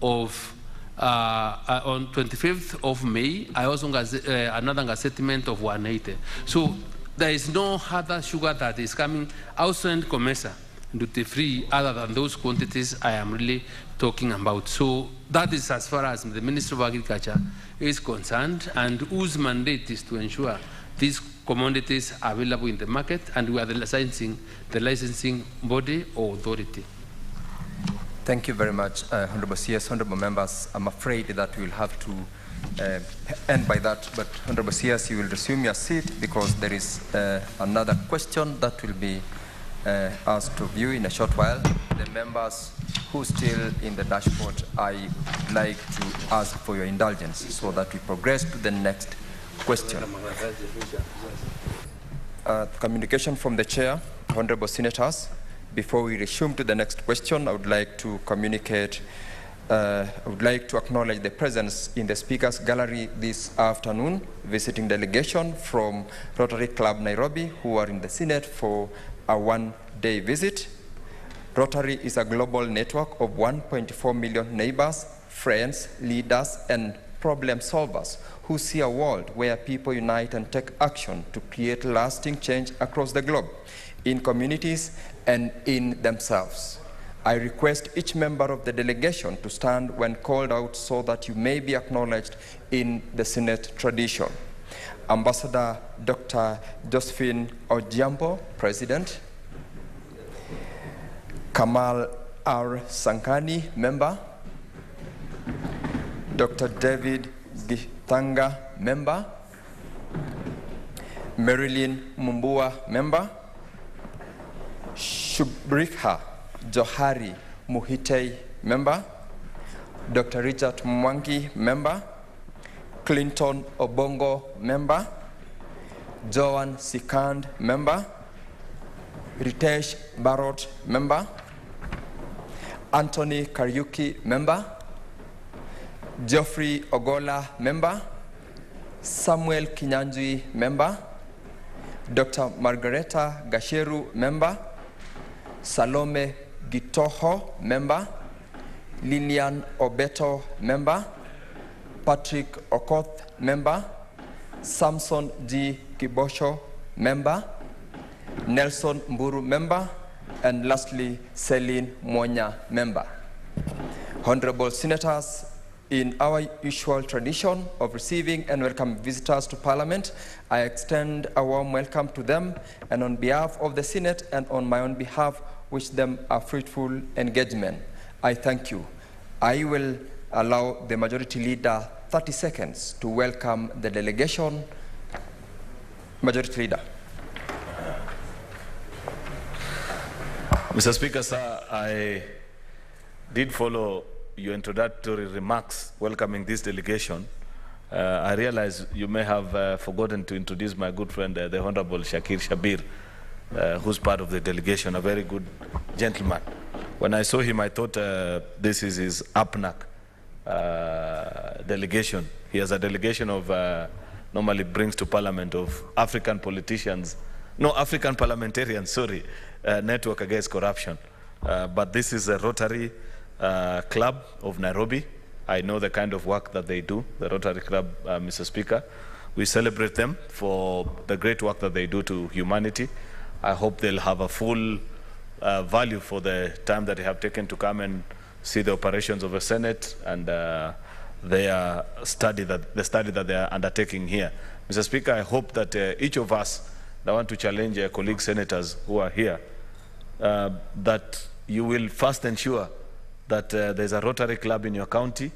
Speaker 3: of on 25th of May, I also another gazettement of 180. So there is no other sugar that is coming outside Comesa duty-free other than those quantities I am really talking about. So that is as far as the Ministry of Agriculture is concerned, and whose mandate is to ensure these commodities are available in the market, and we are the licensing body or authority.
Speaker 2: Thank you very much, Honorable CS. Honorable members, I'm afraid that we'll have to end by that, but Honorable CS, you will resume your seat because there is another question that will be asked of you in a short while. The members who are still in the dashboard, I would like to ask for your indulgence so that we progress to the next question. Communication from the chair, Honorable Senators. Before we resume to the next question, I would like to communicate, I would like to acknowledge the presence in the Speaker's Gallery this afternoon, visiting delegation from Rotary Club Nairobi, who are in the Senate for a one-day visit. Rotary is a global network of 1.4 million neighbors, friends, leaders, and problem solvers who see a world where people unite and take action to create lasting change across the globe, in communities and in themselves. I request each member of the delegation to stand when called out so that you may be acknowledged in the Senate tradition. Ambassador Dr. Josephine Ojiambo, President. Kamal R. Sankani, Member. Dr. David Gitanga, Member. Marilyn Mumbua, Member. Shubrikha Johari Muhitei, Member. Dr. Richard Mwangi, Member. Clinton Obongo, Member. Joan Sikand, Member. Ritesh Barot, Member. Anthony Kariuki, Member. Geoffrey Ogola, Member. Samuel Kinyanjui, Member. Dr. Margareta Gasheru, Member. Salome Gitoho, Member. Lilian Obeto, Member. Patrick Okoth, Member. Samson G. Kibosho, Member. Nelson Mburu, Member. And lastly, Celine Monya, Member. Honorable Senators, in our usual tradition of receiving and welcoming visitors to Parliament, I extend a warm welcome to them, and on behalf of the Senate and on my own behalf, wish them a fruitful engagement. I thank you. I will allow the Majority Leader 30 seconds to welcome the delegation. Majority Leader.
Speaker 11: Mr. Speaker, sir, I did follow your introductory remarks welcoming this delegation. I realize you may have forgotten to introduce my good friend, the Honorable Shakir Shabir, who's part of the delegation, a very good gentleman. When I saw him, I thought this is his APNAC delegation. He has a delegation of, normally brings to Parliament of African politicians, no, African parliamentarians, sorry, Network Against Corruption. But this is a Rotary Club of Nairobi. I know the kind of work that they do, the Rotary Club, Mr. Speaker. We celebrate them for the great work that they do to humanity. I hope they'll have a full value for the time that they have taken to come and see the operations of the Senate and the study that they are undertaking here. Mr. Speaker, I hope that each of us that want to challenge colleague senators who are here, that you will first ensure that there's a Rotary Club in your county,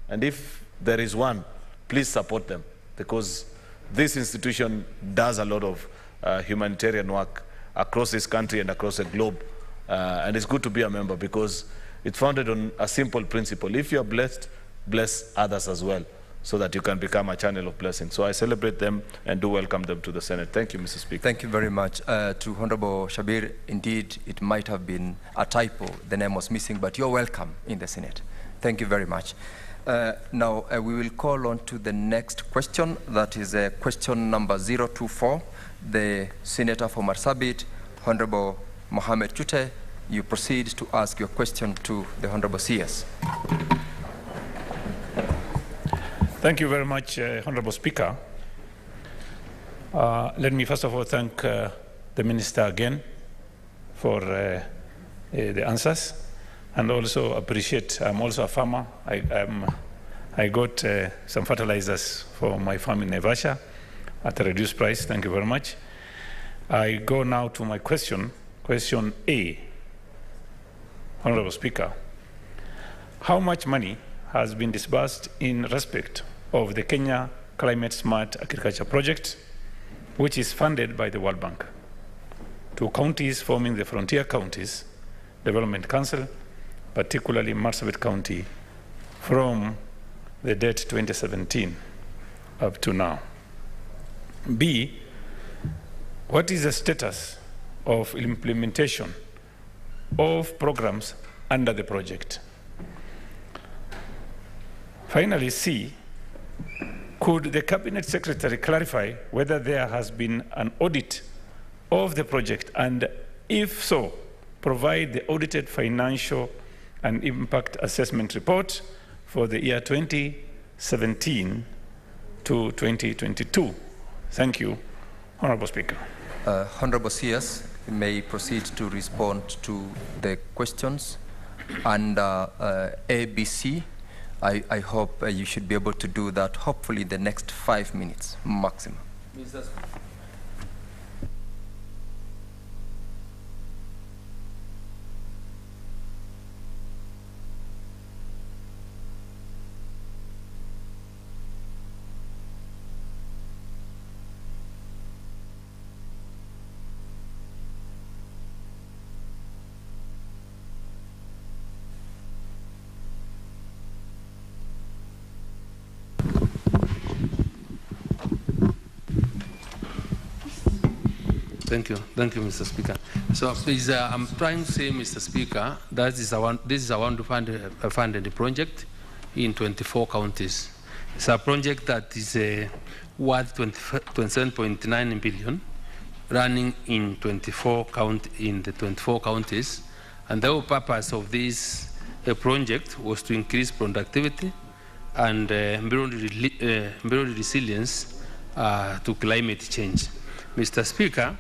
Speaker 11: and if there is one, please support them, because this institution does a lot of humanitarian work across this country and across the globe, and it's good to be a member because it's founded on a simple principle. If you're blessed, bless others as well, so that you can become a channel of blessing. So I celebrate them and do welcome them to the Senate. Thank you, Mr. Speaker.
Speaker 2: Thank you very much. To Honorable Shabir, indeed, it might have been a typo. The name was missing, but you're welcome in the Senate. Thank you very much. Now, we will call on to the next question. That is question number 024. The Senator for Marsabit, Honorable Mohammed Chute, you proceed to ask your question to the Honorable CS.
Speaker 1: Thank you very much, Honorable Speaker. Let me first of all thank the Minister again for the answers, and also appreciate, I'm also a farmer. I got some fertilizers for my farm in Naivasha at a reduced price. Thank you very much. I go now to my question, question A. Honorable Speaker, how much money has been disbursed in respect of the Kenya Climate Smart Agriculture Project, which is funded by the World Bank, to counties forming the Frontier Counties Development Council, particularly Marsabit County, from the date 2017 up to now? B, what is the status of implementation of programs under the project? Finally, C, could the Cabinet Secretary clarify whether there has been an audit of the project, and if so, provide the audited financial and impact assessment report for the year 2017 to 2022? Thank you, Honorable Speaker.
Speaker 2: Honorable CS may proceed to respond to the questions under ABC. I hope you should be able to do that, hopefully in the next 5 minutes maximum.
Speaker 3: Thank you, Mr. Speaker. So, I'm trying to say, Mr. Speaker, that this is a funded project in 24 counties. It's a project that is worth 27.9 billion, running in the 24 counties, and the whole purpose of this project was to increase productivity and build resilience to climate change. Mr. Speaker,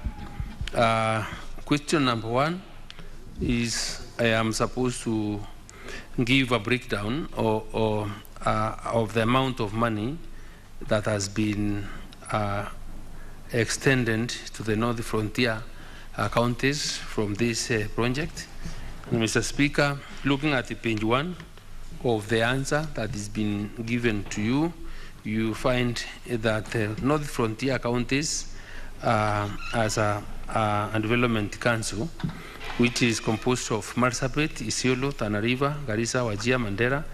Speaker 3: question number 1 is I am supposed to give a breakdown of the amount of money that has been extended to the North Frontier counties from this project. And Mr. Speaker, looking at page 1 of the answer that has been given to you, you find that the North Frontier counties as a development council, which is composed of Marsabit, Isiolo, Tana River, Garissa, Wajir, Mandera,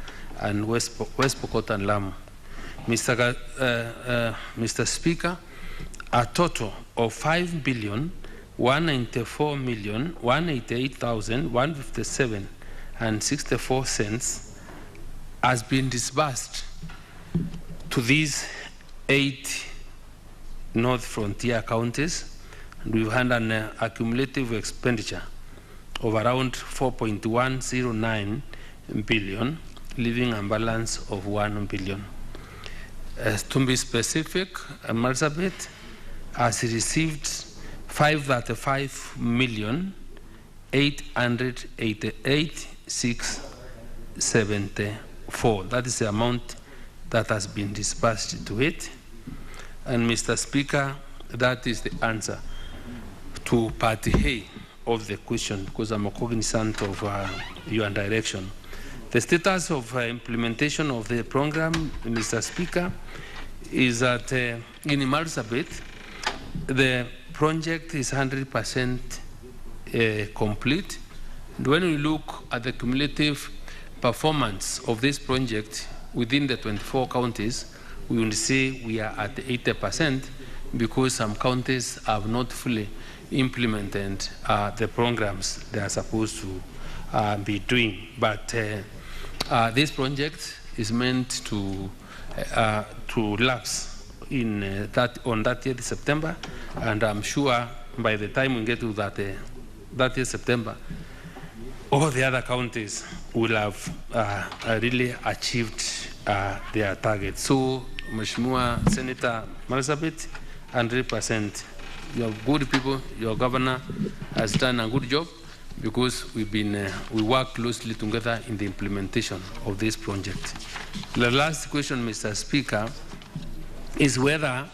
Speaker 3: and West Pokot and Lamu. Mr. Speaker, a total of 5,194,188,157.64 has been disbursed to these 8 North Frontier counties, and we've had an accumulative expenditure of around 4.109 billion, leaving a balance of 1 billion. To be specific, Marsabit has received 535,888,674. That is the amount that has been disbursed to it. And Mr. Speaker, that is the answer to part A of the question, because I'm cognizant of your direction. The status of implementation of the program, Mr. Speaker, is that in Marsabit, the project is 100% complete. And when we look at the cumulative performance of this project within the 24 counties, we will see we are at 80% because some counties have not fully implemented the programs they are supposed to be doing. But this project is meant to lapse on 30th September, and I'm sure by the time we get to that 30th September, all the other counties will have really achieved their target. So, Mheshimiwa Senator Marsabit, 100%. Your good people, your governor has done a good job because we work closely together in the implementation of this project. The last question, Mr. Speaker, is whether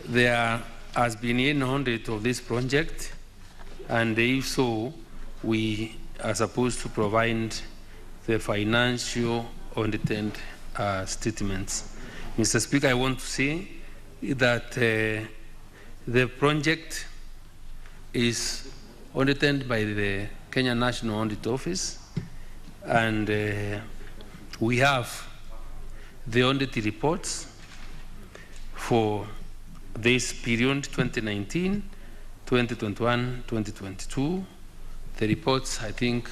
Speaker 3: there has been any audit of this project, and if so, we are supposed to provide the financial audited statements. Mr. Speaker, I want to say that the project is audited by the Kenya National Audit Office, and we have the audit reports for this period 2019, 2021, 2022. The reports, I think,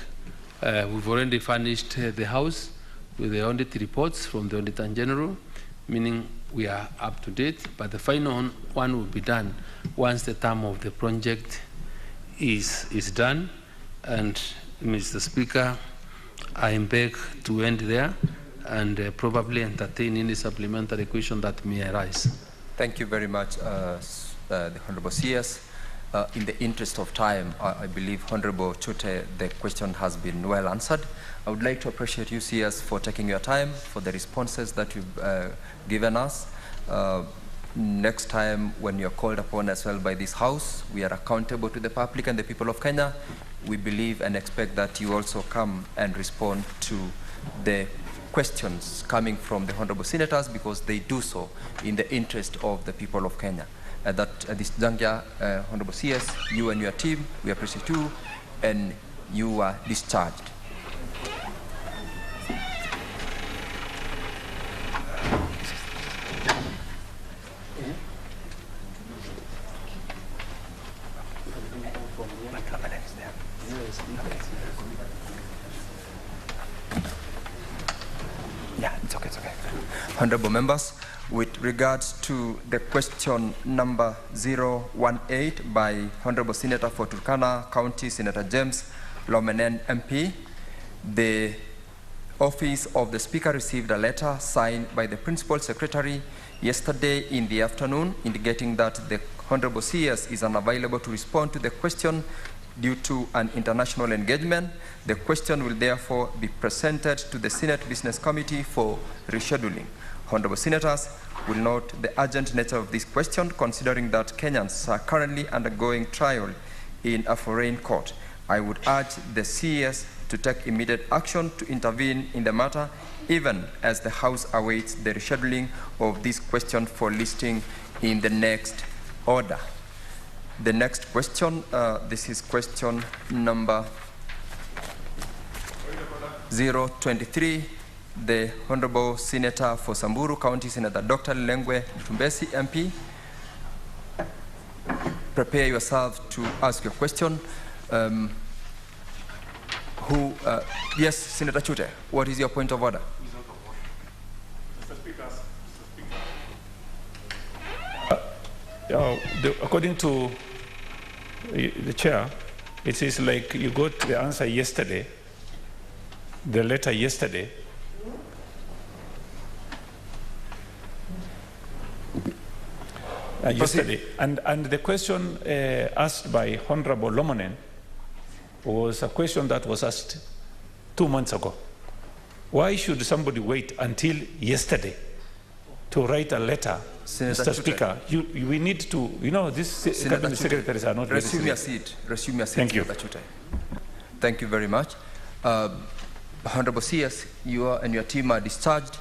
Speaker 3: we've already furnished the House with the audit reports from the Auditor General, meaning we are up to date, but the final one will be done once the term of the project is done. And Mr. Speaker, I beg to end there and probably entertain any supplementary question that may arise.
Speaker 2: Thank you very much, the Honorable CS. In the interest of time, I believe Honorable Chute, the question has been well answered. I would like to appreciate you, CS, for taking your time, for the responses that you've given us. Next time, when you're called upon as well by this House, we are accountable to the public and the people of Kenya. We believe and expect that you also come and respond to the questions coming from the Honorable Senators, because they do so in the interest of the people of Kenya. At this juncture, Honorable CS, you and your team, we appreciate you, and you are discharged. Yeah, it's okay, it's okay. Honorable members, with regards to the question number 018 by Honorable Senator for Turkana County, Senator James Lomenen MP, the Office of the Speaker received a letter signed by the Principal Secretary yesterday in the afternoon, indicating that the Honorable CS is unavailable to respond to the question due to an international engagement. The question will therefore be presented to the Senate Business Committee for rescheduling. Honorable Senators will note the urgent nature of this question, considering that Kenyans are currently undergoing trial in a foreign court. I would urge the CS to take immediate action to intervene in the matter, even as the House awaits the rescheduling of this question for listing in the next order. The next question, this is question number 023. The Honorable Senator for Samburu County, Senator Dr. Lengwe Tumbesi MP. Prepare yourself to ask your question. Yes, Senator Chute, what is your point of order?
Speaker 1: Mr. Speaker, according to the chair, it is like you got the answer yesterday, the letter yesterday. Yesterday, and the question asked by Honorable Lomonen was a question that was asked 2 months ago. Why should somebody wait until yesterday to write a letter?
Speaker 2: Senator
Speaker 1: Mr. Speaker, we need to, these cabinet secretaries are not
Speaker 2: resume
Speaker 1: very
Speaker 2: your seat. Resume your seat,
Speaker 1: Thank you.
Speaker 2: Senator Chute. Thank you very much. Honorable CS, you and your team are discharged.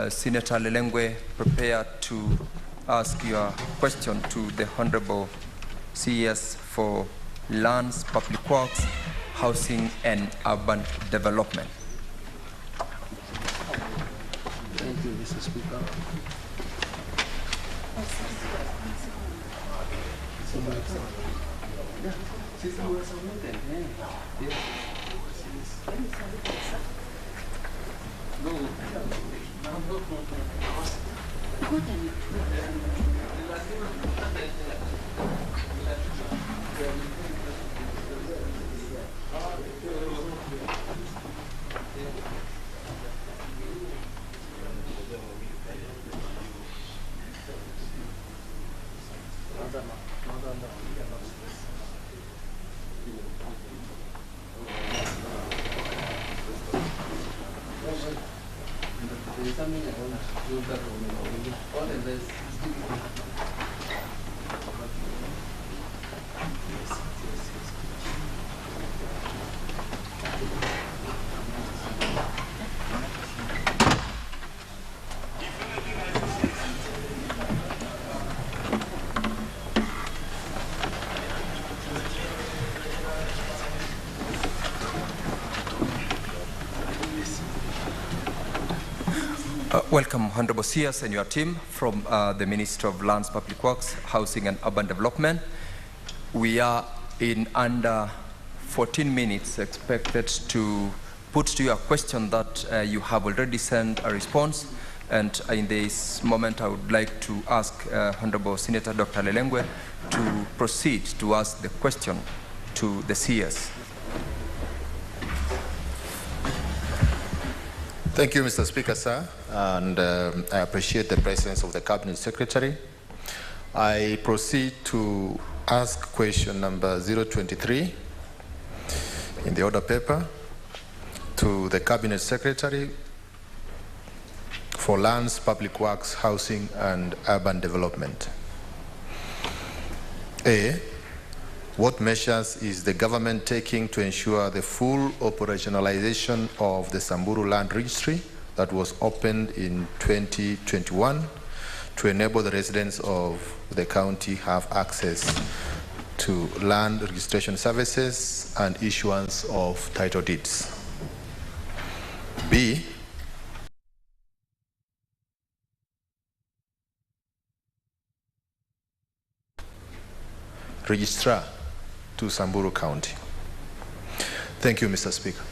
Speaker 2: Senator Lilengwe, prepare to ask your question to the Honorable CS for Lands, Public Works, Housing and Urban Development.
Speaker 3: Thank you, Mr. Speaker.
Speaker 2: Welcome, Honorable CS and your team from the Ministry of Lands, Public Works, Housing and Urban Development. We are in under 14 minutes expected to put to your question that you have already sent a response. And in this moment, I would like to ask Honorable Senator Dr. Lilengwe to proceed to ask the question to the CS.
Speaker 5: Thank you, Mr. Speaker, sir, and I appreciate the presence of the Cabinet Secretary. I proceed to ask question number 023 in the order paper to the Cabinet Secretary for Lands, Public Works, Housing and Urban Development. A, what measures is the government taking to ensure the full operationalization of the Samburu Land Registry that was opened in 2021 to enable the residents of the county have access to land registration services and issuance of title deeds? B, Registrar to Samburu County. Thank you, Mr. Speaker.